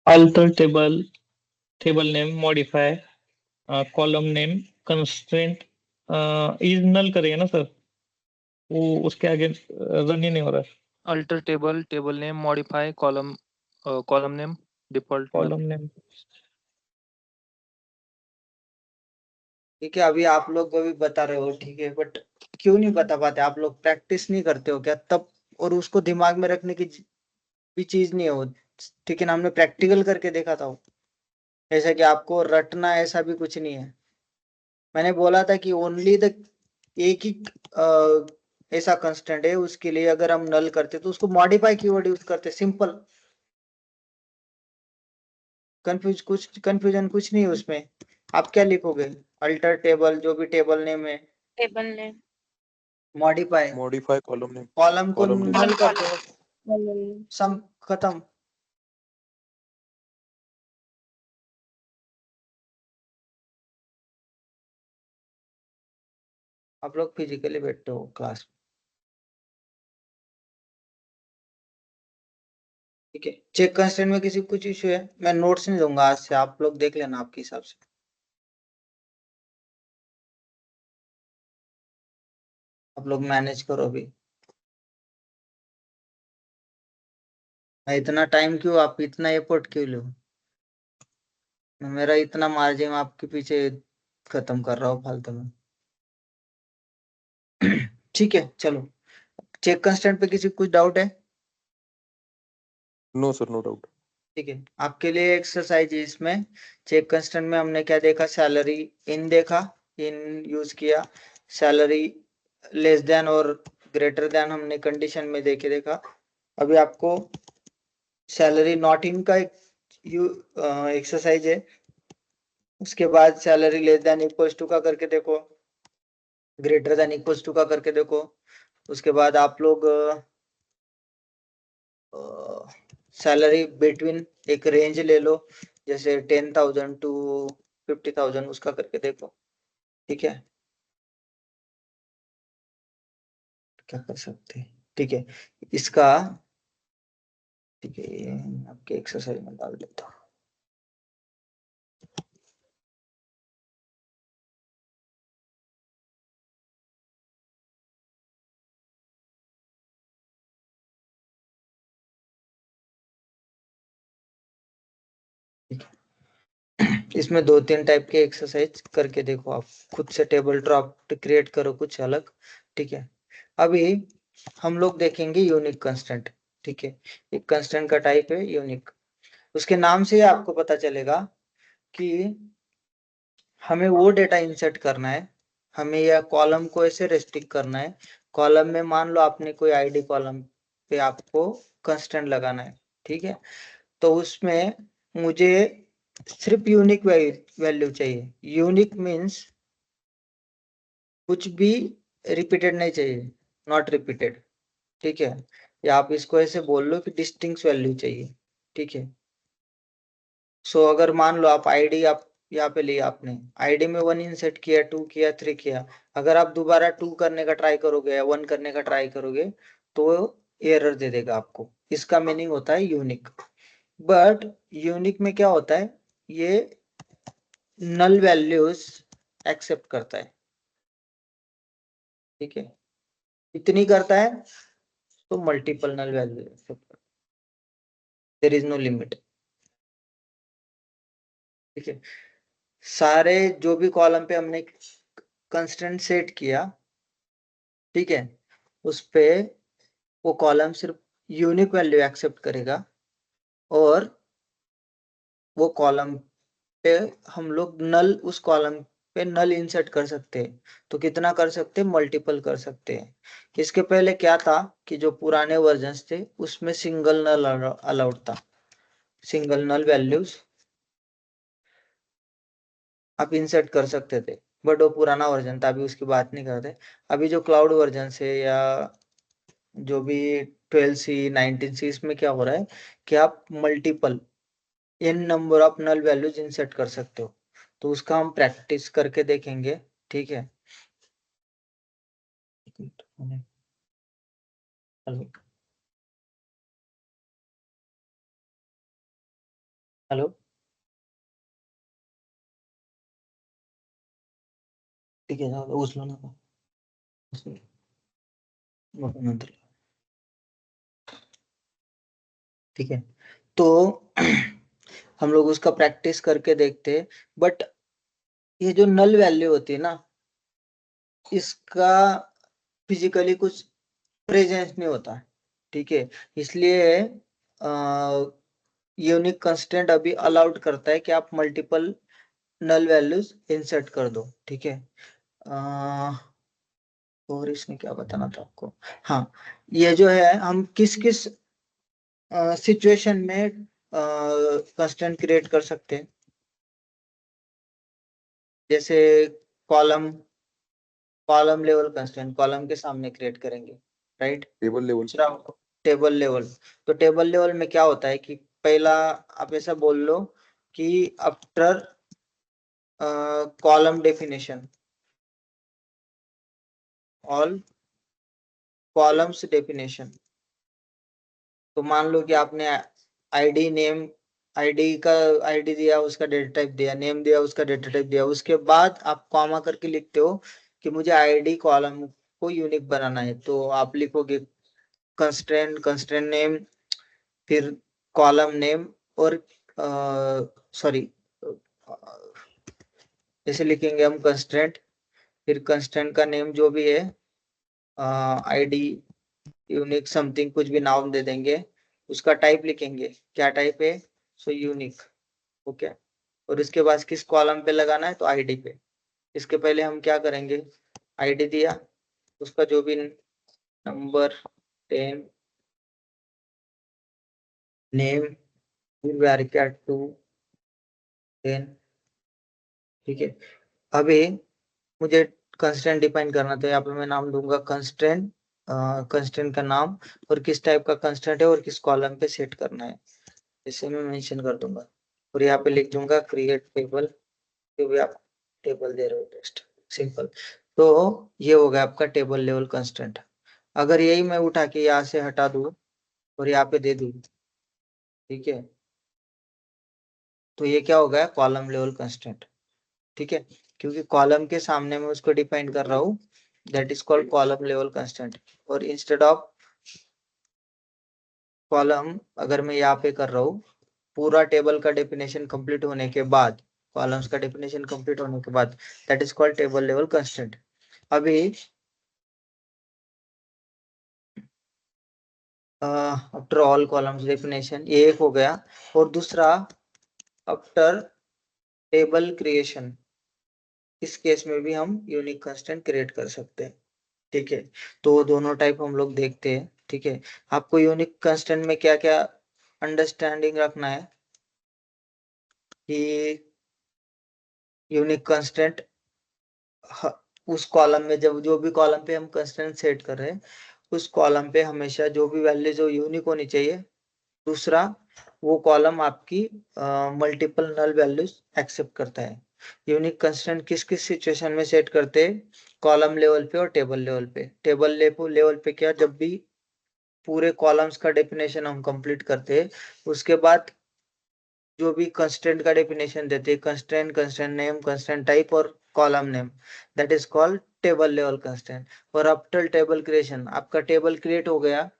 Alter table name, modify, column name, constraint, is null करेंगे ना सर, वो उसके आगे रन ही नहीं हो रहा. Alter table name, modify column name, default null. Column name ठीक है, अभी आप लोग अभी बता रहे हो, ठीक है, बट क्यों नहीं बता पाते आप लोग? प्रैक्टिस नहीं करते हो क्या तब? और उसको दिमाग में रखने की भी चीज नहीं है वो, ठीक है ना? हमने प्रैक्टिकल करके देखा था वो, ऐसा कि आपको रटना ऐसा भी कुछ नहीं है। मैंने बोला था कि ओनली द एक ही ऐसा कंस्टेंट है, उसके लिए अगर हम नल करते तो उसको मॉडिफाई कीवर्ड यूज करते, सिंपल। कंफ्यूजन कुछ नहीं है उसमें। आप क्या लिखोगे? अल्टर टेबल, जो भी टेबल नेम है, table name modify, modify column name, column को कॉलम नेम। नल कर दो, सम खत्म। आप लोग फिजिकली बैठते हो क्लास में, ठीक है? चेक कंस्टेंट में किसी को कुछ इश्यू है? मैं नोट्स नहीं दूंगा आज से, आप लोग देख लेना आपके हिसाब से। आप लोग मैनेज करो अभी। इतना टाइम क्यों, आप इतना एफर्ट क्यों लो? मेरा इतना मार्जिन आपके पीछे खत्म कर रहा हूँ फालतू में। ठीक है, चलो। चेक कंस्टेंट पे किसी को कुछ डाउट है? No sir, no doubt. ठीक है, आपके लिए एक्सरसाइज है इसमें। चेक कंस्टेंट में हमने क्या देखा? सैलरी इन देखा, इन यूज किया। सैलरी लेस देन और ग्रेटर देन हमने कंडीशन में देखे देखा। अभी आपको सैलरी नॉट इन का एक एक्सरसाइज है। उसके बाद salary less than equals to का करके देखो, ग्रेटर देन इक्वल्स टू का करके देखो। उसके बाद आप लोग सैलरी बिटवीन एक रेंज ले लो, जैसे 10,000 टू 50,000, उसका करके देखो। ठीक है, क्या कर सकते हैं? ठीक है, इसका, ठीक है, ये आपके एक्सरसाइज में डाल देता हूँ। इसमें 2-3 टाइप के एक्सरसाइज करके देखो, आप खुद से टेबल ड्रॉप क्रिएट करो कुछ अलग। ठीक है, अभी हम लोग देखेंगे यूनिक कंस्टेंट। ठीक है, एक कंस्टेंट का टाइप है यूनिक। उसके नाम से ही आपको पता चलेगा कि हमें वो डेटा इंसर्ट करना है, हमें या कॉलम को ऐसे रेस्ट्रिक्ट करना है। कॉलम में मान लो आपने कोई आईडी कॉलम पे आपको कंस्टेंट लगाना है, ठीक है? तो उसमें मुझे सिर्फ यूनिक वैल्यू चाहिए। यूनिक मीन्स कुछ भी रिपीटेड नहीं चाहिए, नॉट रिपीटेड। ठीक है, या आप इसको ऐसे बोल लो कि डिस्टिंक्ट वैल्यू चाहिए। ठीक है, सो अगर मान लो आप आईडी, आप यहाँ पे लिया, आपने आईडी में 1 इंसर्ट किया, 2 किया, 3 किया, अगर आप दोबारा 2 करने का ट्राई करोगे या 1 करने का ट्राई करोगे तो एरर दे देगा आपको। इसका मीनिंग होता है यूनिक। बट यूनिक में क्या होता है, ये नल वैल्यूज एक्सेप्ट करता है। ठीक है, इतनी करता है तो मल्टीपल नल वैल्यू एक्सेप्ट करता है, देयर इज नो लिमिट। ठीक है, सारे जो भी कॉलम पे हमने कंस्टेंट सेट किया, ठीक है, उस पे वो कॉलम सिर्फ यूनिक वैल्यू एक्सेप्ट करेगा। और वो कॉलम पे हम लोग नल, उस कॉलम पे नल इंसर्ट कर सकते हैं। तो कितना कर सकते हैं? मल्टीपल कर सकते हैं। इसके पहले क्या था कि जो पुराने वर्जन्स थे उसमें सिंगल नल अलाउड था, सिंगल नल वैल्यूज आप इंसर्ट कर सकते थे। बट वो पुराना वर्जन था, अभी उसकी बात नहीं करते। अभी जो क्लाउड वर्जन है या जो भी 12C 19C, इसमें क्या हो रहा है कि आप multiple n number of null values insert कर सकते हो। तो उसका हम प्रैक्टिस करके देखेंगे। ठीक है, हेलो हेलो, ठीक है, उचलो ना, नंतर। ठीक है, तो हम लोग उसका प्रैक्टिस करके देखते हैं। बट ये जो नल वैल्यू होती है ना, इसका फिजिकली कुछ प्रेजेंस नहीं होता, ठीक है। इसलिए यूनिक कंस्टेंट अभी अलाउड करता है कि आप मल्टीपल नल वैल्यूज इंसर्ट कर दो, ठीक है। और इसमें क्या बताना था आपको, हाँ, ये जो है हम किस किस सिचुएशन में कंस्टेंट क्रिएट कर सकते हैं, जैसे column column level constant column के सामने क्रिएट करेंगे, राइट। Table level. दूसरा टेबल लेवल, तो टेबल लेवल में क्या होता है कि पहला आप ऐसा बोल लो कि after column definition all columns definition, तो मान लो कि आपने आईडी नेम, आईडी का आईडी दिया, उसका डेटा टाइप दिया, नेम दिया, उसका डेटा टाइप दिया, उसके बाद आप कॉमा करके लिखते हो कि मुझे आईडी कॉलम को यूनिक बनाना है, तो आप लिखोगे कंस्ट्रेंट नेम, फिर कॉलम नेम, और सॉरी ऐसे लिखेंगे हम कंस्ट्रेंट, फिर कंस्ट्रेंट का नेम जो भी है, आईडी यूनिक समथिंग कुछ भी नाम दे देंगे, उसका टाइप लिखेंगे, क्या टाइप है, सो यूनिक, ओके। और इसके बाद किस कॉलम पे लगाना है, तो आईडी पे। इसके पहले हम क्या करेंगे, आईडी दिया, उसका जो भी नंबर 10 नेम, फिर varchar 2 10, ठीक है। अभी मुझे कंस्टेंट डिफाइन करना, तो यहाँ पे मैं नाम दूंगा कंस्टेंट, कंस्टेंट का नाम और किस टाइप का कंस्टेंट है और किस कॉलम पे सेट करना है, इसे मैं मेंशन कर दूंगा। और यहाँ पे लिख दूंगा क्रिएट टेबल, जो भी आप टेबल दे रहे हो, टेस्ट सिंपल। तो ये हो गया आपका टेबल लेवल कंस्टेंट। अगर यही मैं उठा के यहाँ से हटा दूं और यहाँ पे दे दूं, ठीक है, तो ये क्या हो गया, कॉलम लेवल कंस्टेंट, ठीक है, क्योंकि कॉलम के सामने मैं उसको डिफाइन कर रहा हूँ, that is called column level constant. और इंस्टेड ऑफ कॉलम अगर मैं यहाँ पे कर रहा हूँ, पूरा टेबल का डेफिनेशन कंप्लीट होने के बाद, कॉलम्स का डेफिनेशन कंप्लीट होने के बाद, that is called table level constant. अभी आफ्टर ऑल कॉलम्स डेफिनेशन, ये एक हो गया। और दूसरा आफ्टर टेबल क्रिएशन, इस केस में भी हम यूनिक कंस्टेंट क्रिएट कर सकते हैं, ठीक है। तो दोनों टाइप हम लोग देखते हैं, ठीक है। आपको यूनिक कंस्टेंट में क्या क्या अंडरस्टैंडिंग रखना है कि यूनिक कंस्टेंट उस कॉलम में, जब जो भी कॉलम पे हम कंस्टेंट सेट कर रहे हैं, उस कॉलम पे हमेशा जो भी वैल्यू जो यूनिक होनी चाहिए। दूसरा, वो कॉलम आपकी मल्टीपल नल वैल्यूज एक्सेप्ट करता है। यूनिक कंस्टेंट किस किस सिचुएशन में सेट करते हैं, कॉलम लेवल पे और टेबल लेवल पे। टेबल लेवल पे क्या, जब भी पूरे कॉलम्स का डेफिनेशन हम कंप्लीट करते हैं, उसके बाद जो भी कंस्टेंट का डेफिनेशन देते हैं, constant, constant name, constant type और column name, that is called table level constant. और आफ्टर टेबल क्रिएशन, आपका टेबल क्रिएट हो गया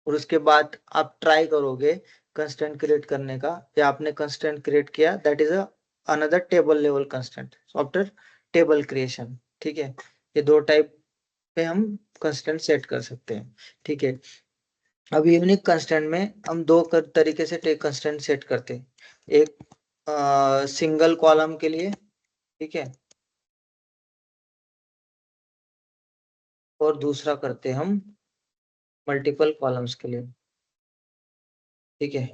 और उसके बाद आप ट्राई करोगे कंस्टेंट क्रिएट करने का, या आपने कंस्टेंट क्रिएट किया, that is another table level constant after table creation, ठीक है। ये दो टाइप पे हम कंस्टेंट सेट कर सकते हैं, ठीक है। अब यूनिक कंस्टेंट में हम दो तरीके से कंस्टेंट सेट करते हैं, एक सिंगल कॉलम के लिए, ठीक है, और दूसरा करते हैं हम मल्टीपल कॉलम्स के लिए, ठीक है।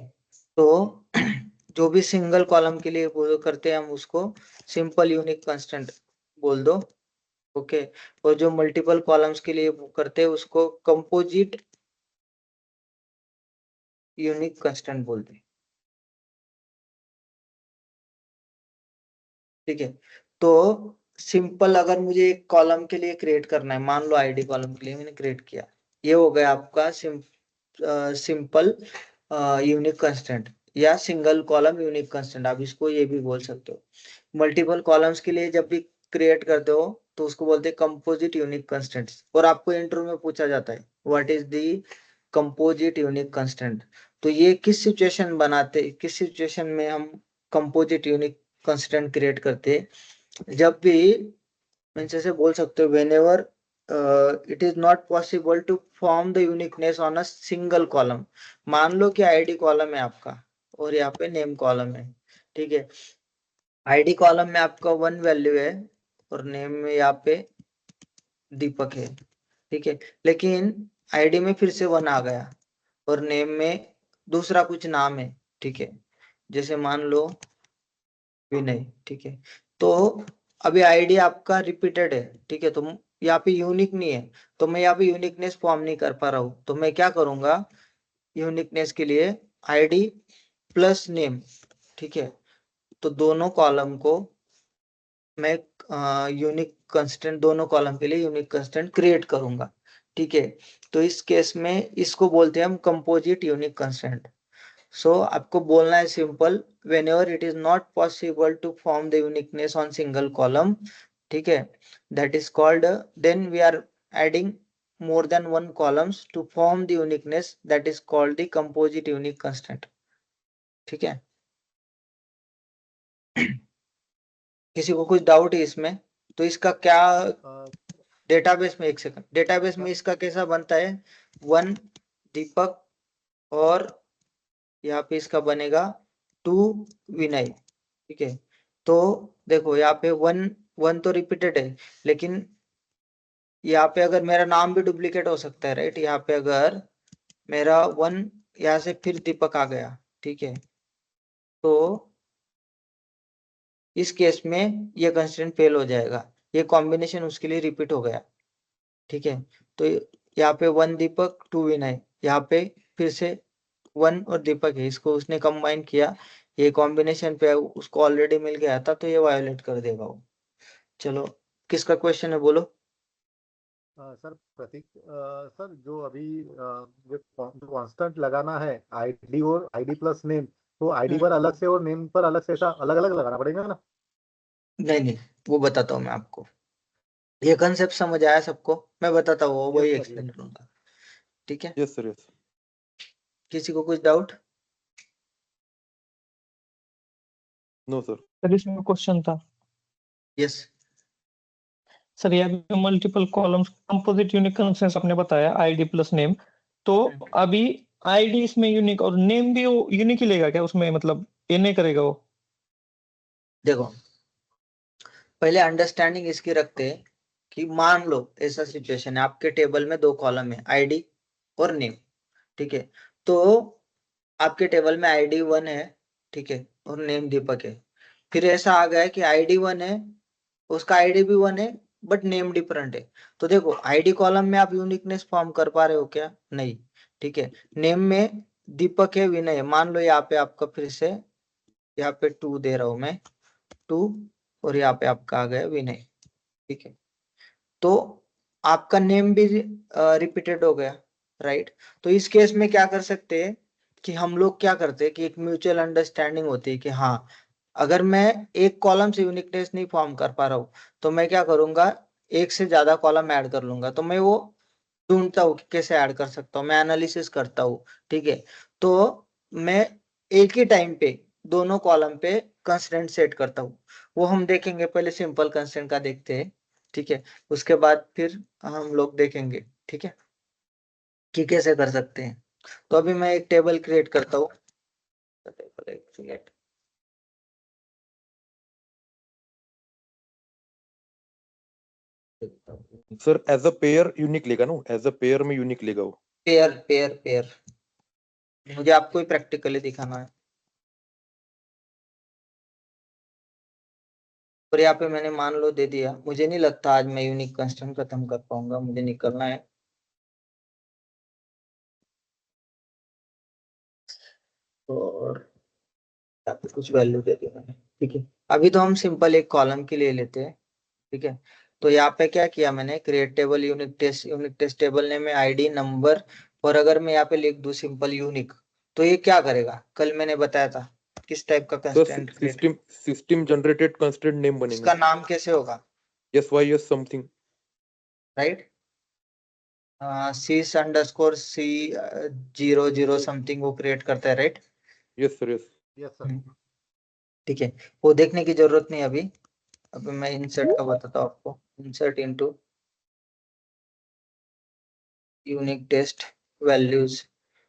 तो जो भी सिंगल कॉलम के लिए वो करते हैं, हम उसको सिंपल यूनिक कंस्टेंट बोल दो, ओके। और जो मल्टीपल कॉलम्स के लिए वो करते हैं, उसको कंपोजिट यूनिक कंस्टेंट बोलते हैं, ठीक है। तो सिंपल अगर मुझे एक कॉलम के लिए क्रिएट करना है, मान लो आईडी कॉलम के लिए मैंने क्रिएट किया, ये हो गया आपका सिंपल यूनिक कंस्टेंट या सिंगल कॉलम यूनिक कंस्टेंट, आप इसको ये भी बोल सकते हो। मल्टीपल कॉलम्स के लिए जब भी क्रिएट करते हो, तो उसको बोलते हैं कंपोजिट यूनिक कंस्टेंट्स। और आपको इंटरव्यू में पूछा जाता है what is the composite unique constant, तो ये किस सिचुएशन में हम कंपोजिट यूनिक कंस्टेंट क्रिएट करते हैं, जब भी मीन्स ऐसे बोल सकते हो whenever it is not possible to form the uniqueness on a single column। मान लो कि आईडी कॉलम है आपका और यहाँ पे नेम कॉलम है, ठीक है। आईडी कॉलम में आपका 1 वैल्यू है और नेम में यहाँ पे दीपक है, ठीक है। लेकिन आईडी में फिर से 1 आ गया और नेम में दूसरा कुछ नाम है, ठीक है, जैसे मान लो विनय, ठीक है। तो अभी आईडी आपका रिपीटेड है, ठीक है, तो यहाँ पे यूनिक नहीं है, तो मैं यहाँ पे यूनिकनेस फॉर्म नहीं कर पा रहा हूँ, तो मैं क्या करूंगा यूनिकनेस के लिए आईडी प्लस नेम, ठीक है। तो दोनों कॉलम को मैं यूनिक कंस्टेंट, दोनों कॉलम के लिए यूनिक कंस्टेंट क्रिएट करूंगा, ठीक है। तो इस केस में इसको बोलते हैं हम कंपोजिट यूनिक कंस्टेंट। सो आपको बोलना है simple, whenever it is not possible to form the uniqueness on single column, ठीक है, that is called then we are adding more than one columns to form the uniqueness, that is called the composite unique constant, ठीक है। किसी को कुछ doubt है इसमें? तो इसका क्या डेटाबेस में, एक सेकंड, डेटाबेस में इसका कैसा बनता है, 1 दीपक और यहाँ पे इसका बनेगा 2 विनय, ठीक है। तो देखो यहाँ पे 1 तो रिपीटेड है, लेकिन यहाँ पे अगर मेरा नाम भी डुप्लीकेट हो सकता है, राइट। यहाँ पे अगर मेरा 1 यहाँ से फिर दीपक आ गया, ठीक है, तो इस केस में ये कंस्ट्रेंट फेल हो जाएगा, ये कॉम्बिनेशन उसके लिए रिपीट हो गया, ठीक है। तो यहाँ पे 1 दीपक 2 विनय, यहाँ पे फिर से 1 और दीपक है, इसको उसने कंबाइन किया, ये कॉम्बिनेशन पे उसको ऑलरेडी मिल गया था, तो ये वायोलेट कर देगा वो। चलो किसका क्वेश्चन है बोलो। सर प्रतीक, सर जो अभी जो कांस्टेंट लगाना है आईडी और आईडी प्लस नेम, तो आईडी पर अलग से और नेम पर अलग से, ऐसा अलग अलग लगाना पड़ेगा ना? नहीं, वो बताता हूँ मैं आपको, ये कंसेप्ट समझ आया सबको? मैं बताता हूँ, वही एक्सप्लेन करूंगा, ठीक है। Yes sir, yes. किसी को कुछ डाउट? No sir. सर इसमें क्वेश्चन था। यस सर यहाँ पे multiple columns composite unique constants आपने बताया आईडी प्लस नेम, तो अभी आईडी इसमें यूनिक और नेम भी वो यूनिक ही लेगा क्या उसमें, मतलब ये नहीं करेगा वो? देखो पहले अंडरस्टैंडिंग इसकी रखते हैं कि मान लो ऐसा सिचुएशन है, आपके टेबल में 2 कॉलम है, आईडी और नेम, ठीक है। तो आपके टेबल में आईडी 1 है, ठीक है, और नेम दीपक है। फिर ऐसा आ गया कि आईडी 1 है, उसका आईडी भी 1 है, बट नेम डिफरेंट है। तो देखो आईडी कॉलम में आप यूनिकनेस फॉर्म कर पा रहे हो क्या? नहीं, ठीक है। नेम में दीपक है, विनय है, मान लो यहाँ पे आपका फिर से यहाँ पे 2 दे रहा हूं मैं, 2, और यहाँ पे आपका आ गया विनय, ठीक है। तो आपका नेम भी रिपीटेड हो गया, राइट। तो इस केस में क्या कर सकते हैं कि हम लोग क्या करते हैं कि एक म्यूचुअल अंडरस्टैंडिंग होती है कि हाँ, अगर मैं एक कॉलम से यूनिकनेस नहीं फॉर्म कर पा रहा हूँ, तो मैं क्या करूंगा, एक से ज्यादा कॉलम ऐड कर लूंगा। तो मैं वो ढूंढता हूँ कि कैसे ऐड कर सकता हूँ, मैं एनालिसिस करता हूँ, ठीक है। तो मैं एक ही टाइम पे दोनों कॉलम पे कंस्टेंट सेट करता हूँ, वो हम देखेंगे। पहले सिंपल कंस्टेंट का देखते हैं, ठीक है, उसके बाद फिर हम लोग देखेंगे, ठीक है, कि कैसे कर सकते हैं। तो अभी मैं एक टेबल क्रिएट करता हूँ, sir as a pair unique लेगा ना, एज अ पेयर में यूनिक लेगा वो। पेयर पेयर पेयर मुझे आपको ही प्रैक्टिकली दिखाना है। और यहाँ पे मैंने मान लो दे दिया, मुझे नहीं लगता आज मैं यूनिक कंस्टेंट खत्म कर पाऊंगा, मुझे निकलना है। और यहाँ पे कुछ वैल्यू दे दी मैंने, ठीक है। अभी तो हम सिंपल एक कॉलम के लिए लेते हैं, ठीक है। तो यहाँ पे क्या किया मैंने, create table unique test table name में आईडी नंबर, और अगर मैं यहाँ पे लिख दूं सिंपल यूनिक, तो ये क्या करेगा, कल मैंने बताया था किस टाइप का constant create, system generated constant name बनेगा। उसका नाम कैसे होगा, SYS something, right, sis underscore C00 something वो क्रिएट करता है, right. Yes sir, yes. Yes sir. ठीक है, वो देखने की जरूरत नहीं अभी, अभी मैं इंसर्ट का बताता हूँ आपको। Insert into unique test values.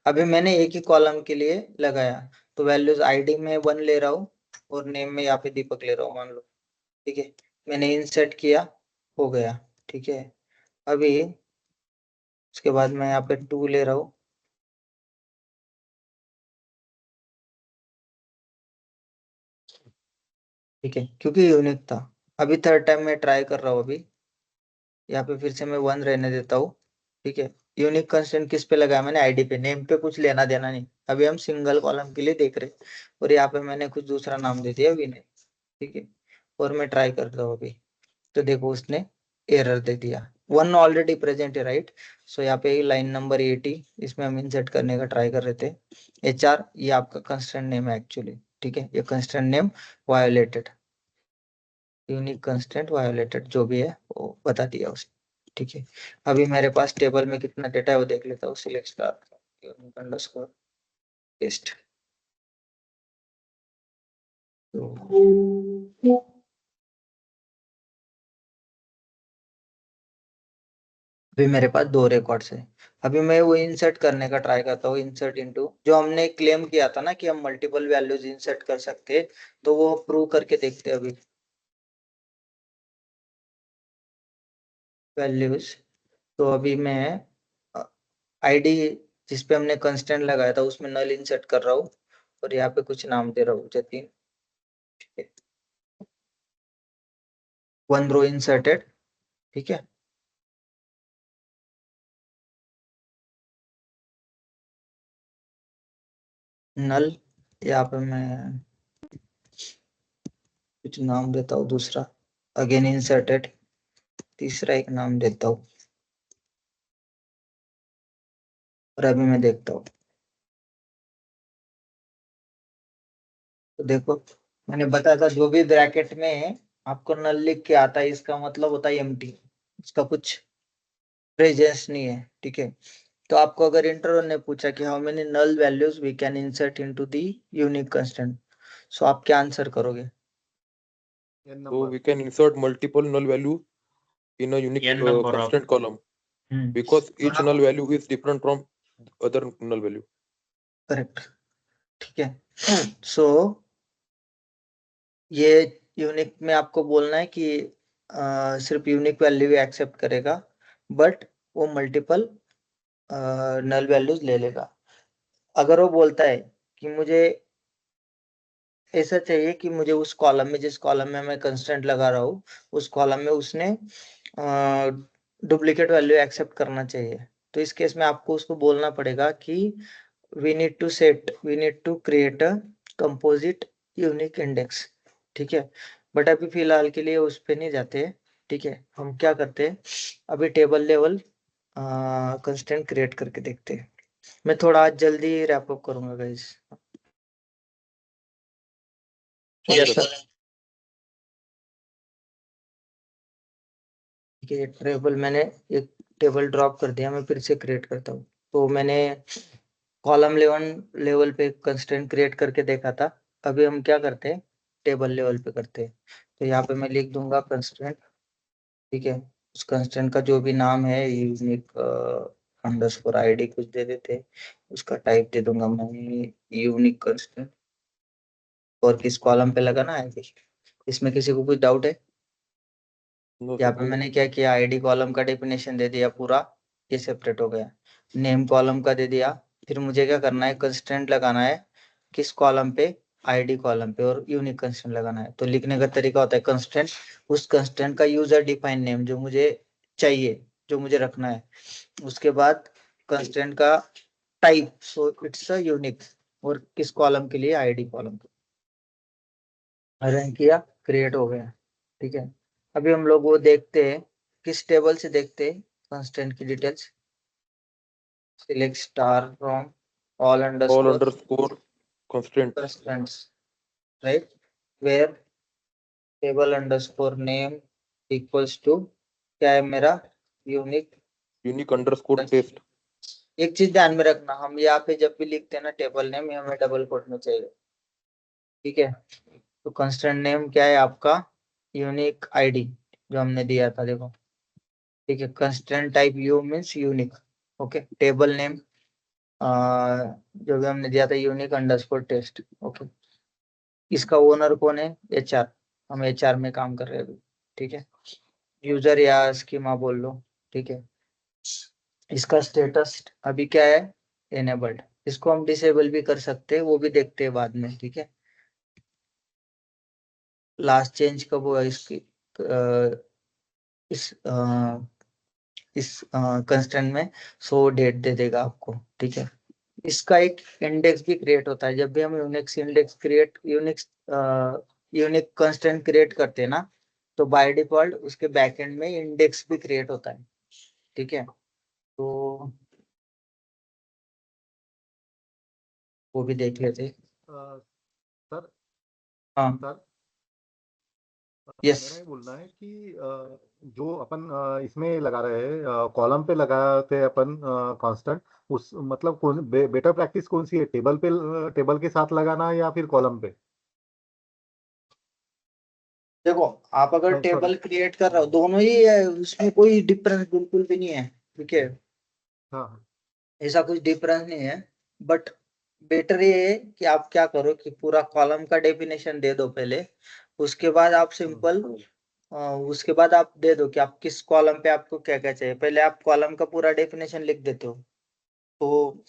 अभी मैंने एक ही कॉलम के लिए लगाया, तो वैल्यूज आईडी में 1 ले रहा हूँ और नेम में यहाँ पे दीपक ले रहा हूँ मान लो, ठीक है। मैंने इंसर्ट किया, हो गया, ठीक है। अभी उसके बाद मैं यहाँ पे 2 ले रहा हूँ, ठीक है, क्योंकि यूनिक था। अभी थर्ड टाइम मैं ट्राई कर रहा हूँ, अभी यहाँ पे फिर से मैं 1 रहने देता हूँ, ठीक है। यूनिक कंस्ट्रेंट किस पे लगाया मैंने? आईडी पे। नेम पे कुछ लेना देना नहीं, अभी हम सिंगल कॉलम के लिए देख रहे। और यहाँ पे मैंने कुछ दूसरा नाम दे दिया विनय, ठीक है। और मैं ट्राई करता हूँ अभी, तो देखो उसने एरर दे दिया, 1 ऑलरेडी प्रेजेंट है, राइट। सो यहाँ पे लाइन नंबर 80, इसमें हम इंसर्ट करने का ट्राई कर रहे थे। HR ये आपका कंस्ट्रेंट नेम है एक्चुअली, ठीक है। ये constraint name violated, unique constraint violated जो भी है वो बता दिया उसने, ठीक है। अभी मेरे पास टेबल में कितना डेटा है वो देख लेता हूँ। Select star unique underscore test, अभी मेरे पास 2 रिकॉर्ड्स है। अभी मैं वो इंसर्ट करने का ट्राई करता हूँ। इंसर्ट इनटू, जो हमने क्लेम किया था ना कि हम मल्टीपल वैल्यूज इंसर्ट कर सकते हैं, तो वो प्रूव करके देखते हैं अभी। वैल्यूज, तो अभी मैं आईडी जिसपे हमने कंस्टेंट लगाया था उसमें नल इंसर्ट कर रहा हूँ और यहाँ पे कुछ नाम दे रहा हूँ, जतिन, 1 रो इंसर्टेड, ठीक है। नल, यहाँ पे मैं कुछ नाम देता हूँ दूसरा, अगेन इंसर्टेड, तीसरा एक नाम देता हूँ। और अभी मैं देखता हूँ, तो देखो मैंने बताया था जो भी ब्रैकेट में आपको नल लिख के आता है इसका मतलब होता है एम्प्टी, उसका कुछ प्रेजेंस नहीं है, ठीक है। तो आपको अगर इंटरव्यू ने पूछा कि how many null values we can insert into the unique constant, so आप क्या आंसर करोगे? So we can insert multiple null value in a unique N number of- constant column because each null value is different from other null value. Correct, ठीक है। सो ये unique में आपको बोलना है कि सिर्फ यूनिक वैल्यू एक्सेप्ट करेगा, बट वो मल्टीपल नल वैल्यूज ले लेगा। अगर वो बोलता है कि मुझे ऐसा चाहिए कि मुझे उस कॉलम में, जिस कॉलम में मैं कंस्टेंट लगा रहा हूँ, उस कॉलम में उसने डुप्लीकेट वैल्यू एक्सेप्ट करना चाहिए, तो इस केस में आपको उसको बोलना पड़ेगा कि we need to create a composite unique index, ठीक है। बट अभी फिलहाल के लिए उस पे नहीं जाते, ठीक है। हम क्या करते हैं, अभी टेबल लेवल कंस्टेंट क्रिएट करके देखते हैं। मैं थोड़ा आज जल्दी रैप अप करूंगा गाइस। Yes, sir. ठीक है, टेबल मैंने एक टेबल ड्रॉप कर दिया, मैं फिर से क्रिएट करता हूँ। तो मैंने कॉलम लेवल पे कंस्ट्रेंट क्रिएट करके देखा था, अभी हम क्या करते हैं, टेबल लेवल पे करते हैं। तो यहाँ पे मैं लिख दूंगा कंस्ट्रेंट, ठीक है। उस कंस्ट्रेंट का जो भी नाम है, यूनिक अंडरस्कोर आईडी कुछ दे देते, उसका टाइप दे दूंगा मैं यूनिक कंस्ट्रेंट, और किस कॉलम पे लगाना है। इसमें किसी को कुछ डाउट है? No, यहाँ sir. पे मैंने क्या किया, आईडी कॉलम का डेफिनेशन दे दिया पूरा, ये सेपरेट हो गया। नेम कॉलम का दे दिया, फिर मुझे क्या करना है, कंस्टेंट लगाना है किस कॉलम पे, आईडी कॉलम पे, और यूनिक कंस्टेंट लगाना है। तो लिखने का तरीका होता है कंस्टेंट, उस कंस्टेंट का यूजर डिफाइन नेम जो मुझे चाहिए, जो मुझे रखना है, उसके बाद कंस्टेंट का type, so it's a unique, और किस कॉलम के लिए, आईडी कॉलम पे रन किया, क्रिएट हो गया, ठीक है। अभी हम लोग वो देखते हैं, किस टेबल से देखते हैं कंस्टेंट की details. Select star from all All underscore underscore constraints. Constants, right, where table underscore name equals to, क्या है मेरा, यूनिक। Unique underscore test. एक चीज ध्यान में रखना, हम यहाँ पे जब भी लिखते हैं ना टेबल नेम, हमें डबल कोट में चाहिए, ठीक है। तो कंस्टेंट नेम क्या है आपका, यूनिक आईडी जो हमने दिया था, देखो, ठीक है। Constraint type you means unique, okay. Table name जो भी हमने दिया था यूनिक अंडरस्कोर टेस्ट, ओके। इसका ओनर कौन है? एचआर, हम एचआर में काम कर रहे हैं अभी, ठीक है। यूजर या स्कीमा बोल लो, ठीक है। इसका स्टेटस अभी क्या है? एनेबल्ड। इसको हम डिसेबल भी कर सकते हैं, वो भी देखते हैं बाद में, ठीक है। लास्ट चेंज कब हुआ इसकी? इस कंस्ट्रेंट में 100 डेट दे देगा आपको, ठीक है। इसका एक इंडेक्स भी क्रिएट होता है जब भी हम यूनिक कंस्ट्रेंट क्रिएट करते हैं ना, तो बाय डिफॉल्ट उसके बैकएंड में इंडेक्स भी क्रिएट होता है, ठीक है। तो वो भी देख लेते। सर हाँ, सर यस। मेरा ये बोलना है कि जो अपन इसमें लगा रहे हैं, कॉलम पे लगाते हैं अपन कांस्टेंट, उस मतलब कौन बेटर प्रैक्टिस कौन सी है? टेबल के साथ लगाना या फिर कॉलम पे? देखो, आप अगर सॉरी। टेबल क्रिएट कर रहे हो, दोनों ही है, उसमें कोई डिफरेंस बिल्कुल भी नहीं है, ठीक है। हाँ ऐसा कुछ डिफरेंस नहीं है, बट बेटर ये है कि आप क्या करो कि पूरा कॉलम का डेफिनेशन दे दो पहले, उसके बाद आप सिंपल उसके बाद आप दे दो कि आप किस कॉलम पे आपको क्या क्या चाहिए। पहले आप कॉलम का पूरा डेफिनेशन लिख देते हो, तो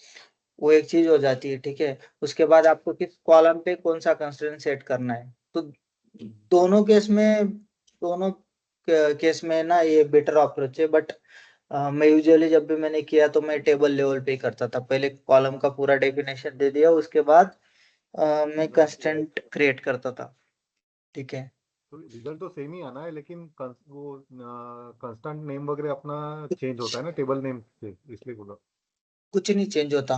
वो एक चीज हो जाती है, ठीक है। उसके बाद आपको किस कॉलम पे कौन सा कंस्ट्रेंट सेट करना है, तो दोनों केस में ना ये बेटर अप्रोच है। बट मैं यूजुअली जब भी मैंने किया तो मैं टेबल लेवल पे ही करता था, पहले कॉलम का पूरा डेफिनेशन दे दिया, उसके बाद मैं कंस्ट्रेंट क्रिएट करता था, ठीक है। तो रिजल्ट तो सेम ही आना है, लेकिन वो कंस्टेंट नेम वगैरह अपना चेंज होता है ना टेबल नेम से, इसलिए बोला। कुछ नहीं चेंज होता।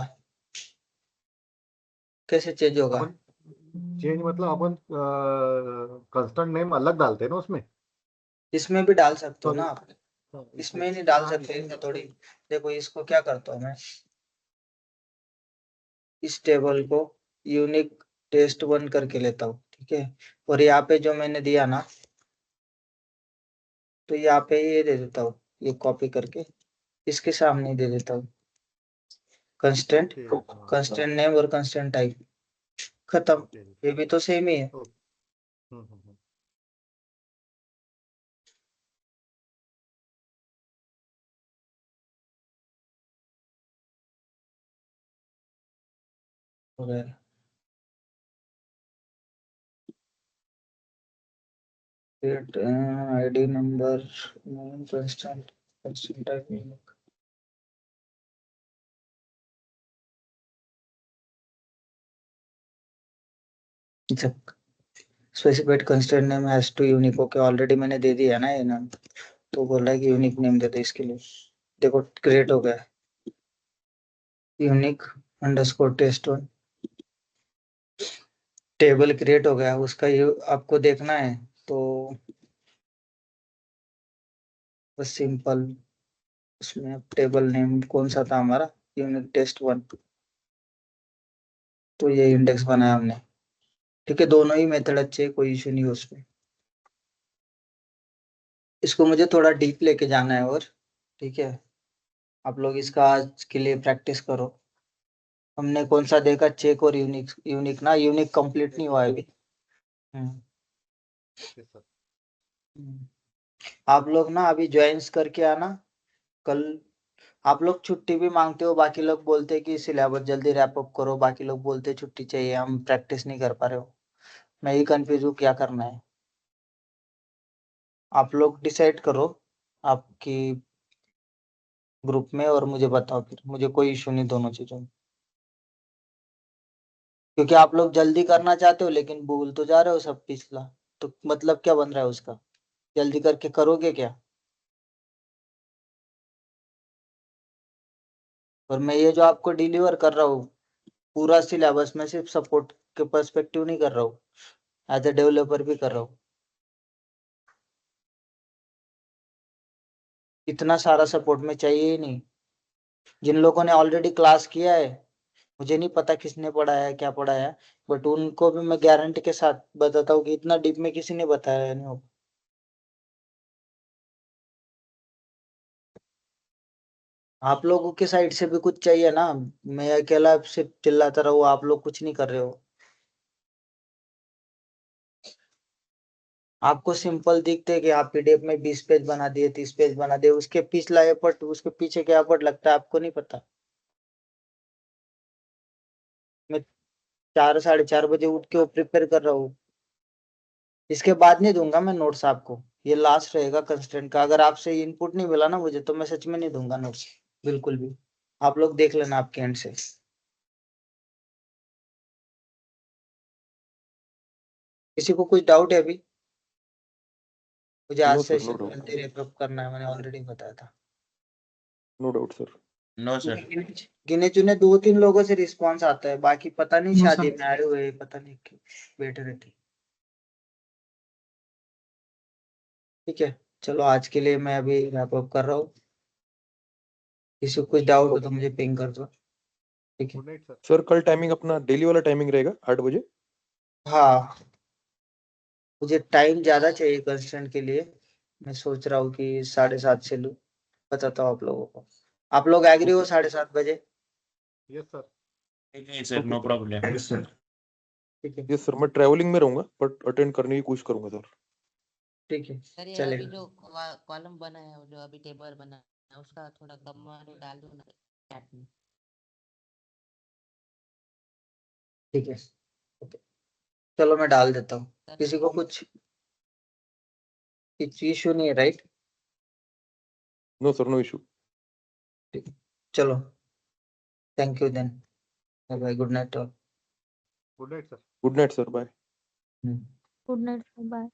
कैसे चेंज होगा? अपन चेंज मतलब अपन कंस्टेंट नेम अलग डालते हैं ना उसमें। इसमें भी डाल सकते हो ना सॉरी। आप, इसमें नहीं डाल सकते, इसमें थोड़ी। देखो, इसको क्या करता हूँ मैं, इस टेबल को यूनिक टेस्ट 1 करके लेता हूँ, ठीक है। और यहाँ पे जो मैंने दिया ना, तो यहाँ पे ये दे देता हूँ, ये कॉपी करके इसके सामने दे देता हूँ, कंस्टेंट ओके। कंस्टेंट नेम और कंस्टेंट टाइप, खत्म। ओके। ये भी तो सेम ही है। हम्म। वगैरह फिर ID number, constant constant type, specified constant name has to unique, okay. Already मैंने दे दिया ना ये नाम, तो बोल रहा है कि यूनिक नेम दे दे इसके लिए। देखो, क्रिएट हो गया unique underscore test 1, table create हो गया। उसका आपको देखना है तो बस सिंपल उसमें टेबल नेम कौन सा था हमारा? यूनिक टेस्ट 1, तो ये इंडेक्स बनाया हमने, ठीक है। दोनों ही मेथड अच्छे हैं, कोई इशू नहीं है उसमें। इसको मुझे थोड़ा डीप लेके जाना है, और ठीक है, आप लोग इसका आज के लिए प्रैक्टिस करो। हमने कौन सा देखा? चेक और यूनिक, यूनिक ना, यूनिक कंप्लीट नहीं हुआ है अभी। हम्म। सर आप लोग ना अभी ज्वाइंस करके आना कल। आप लोग छुट्टी भी मांगते हो, बाकी लोग बोलते हैं कि सिलेबस जल्दी रैप अप करो, बाकी लोग बोलते हैं छुट्टी चाहिए, हम प्रैक्टिस नहीं कर पा रहे हो। मैं ही कंफ्यूज हूँ क्या करना है। आप लोग डिसाइड करो आपकी ग्रुप में, और मुझे बताओ, फिर मुझे कोई इशू नहीं दोनों चीजों में। क्योंकि आप लोग जल्दी करना चाहते हो लेकिन भूल तो जा रहे हो सब पिछला, तो मतलब क्या बन रहा है उसका? जल्दी करके करोगे क्या? और मैं ये जो आपको डिलीवर कर रहा हूँ पूरा सिलेबस, मैं सिर्फ सपोर्ट के पर्सपेक्टिव नहीं कर रहा हूँ, एज ए डेवलपर भी कर रहा हूँ। इतना सारा सपोर्ट में चाहिए ही नहीं। जिन लोगों ने ऑलरेडी क्लास किया है, मुझे नहीं पता किसने पढ़ाया है क्या पढ़ाया है, बट उनको भी मैं गारंटी के साथ बताता हूँ कि इतना डीप में किसी ने बताया नहीं होगा। आप लोगों के साइड से भी कुछ चाहिए ना, मैं अकेला सिर्फ चिल्लाता रहूं, आप लोग कुछ नहीं कर रहे हो। आपको सिंपल दिखते है कि आप पीडीएफ में 20 पेज बना दिए, 30 पेज बना दिए, उसके पिछला एफर्ट, उसके पीछे क्या एफर्ट लगता है आपको नहीं पता। मैं 4 साढ़े 4 बजे उठ के वो प्रिपेयर कर रहा हूँ। इसके बाद नहीं दूंगा मैं नोट्स आपको, ये लास्ट रहेगा कंस्टेंट का। अगर आपसे इनपुट नहीं मिला ना मुझे, तो मैं सच में नहीं दूंगा नोट्स बिल्कुल भी। आप लोग देख लेना आपके एंड से। किसी को कुछ डाउट है अभी? मुझे आज no sir, no session doubt, में रेप करना है, मैंने ऑलरेडी बताया था। No doubt sir. No sir. गिने चुने 2-3 लोगों से रिस्पांस आता है, बाकी पता नहीं No, शादी sir. में आए हुए, पता नहीं क्यों बैठे रहते। ठीक है, चलो आज के लिए मैं अभी रैप अप कर रहा हूँ। किसी को कुछ डाउट हो तो मुझे पिंग कर दो। ठीक है गुड नाइट सर। सर कल टाइमिंग अपना डेली वाला टाइमिंग रहेगा 8 बजे। हाँ, मुझे टाइम ज्यादा चाहिए कंस्टेंट के लिए। मैं सोच रहा हूँ कि 7:30 से लूँ। बताता हूँ आप लोगों को। आप लोग एग्री हो 7:30 बजे? Yes sir. नहीं सर, नो प्रॉब्लम। ठीक है, यस सर, मैं ट्रैवलिंग में रहूंगा बट अटेंड करने की कोशिश करूंगा सर। ठीक है, सर ये चलेगा। अभी जो कॉलम बना है, वो जो अभी टेबल बना है, उसका थोड़ा कम डाल दो ना चैट में। ठीक है, ओके, चलो मैं डाल देता हूँ। सर किसी को कुछ इश्यू नहीं है, right? No sir, no issue. चलो, thank you then, bye bye, good night all. Good night sir. Good night sir, bye. Good night, bye.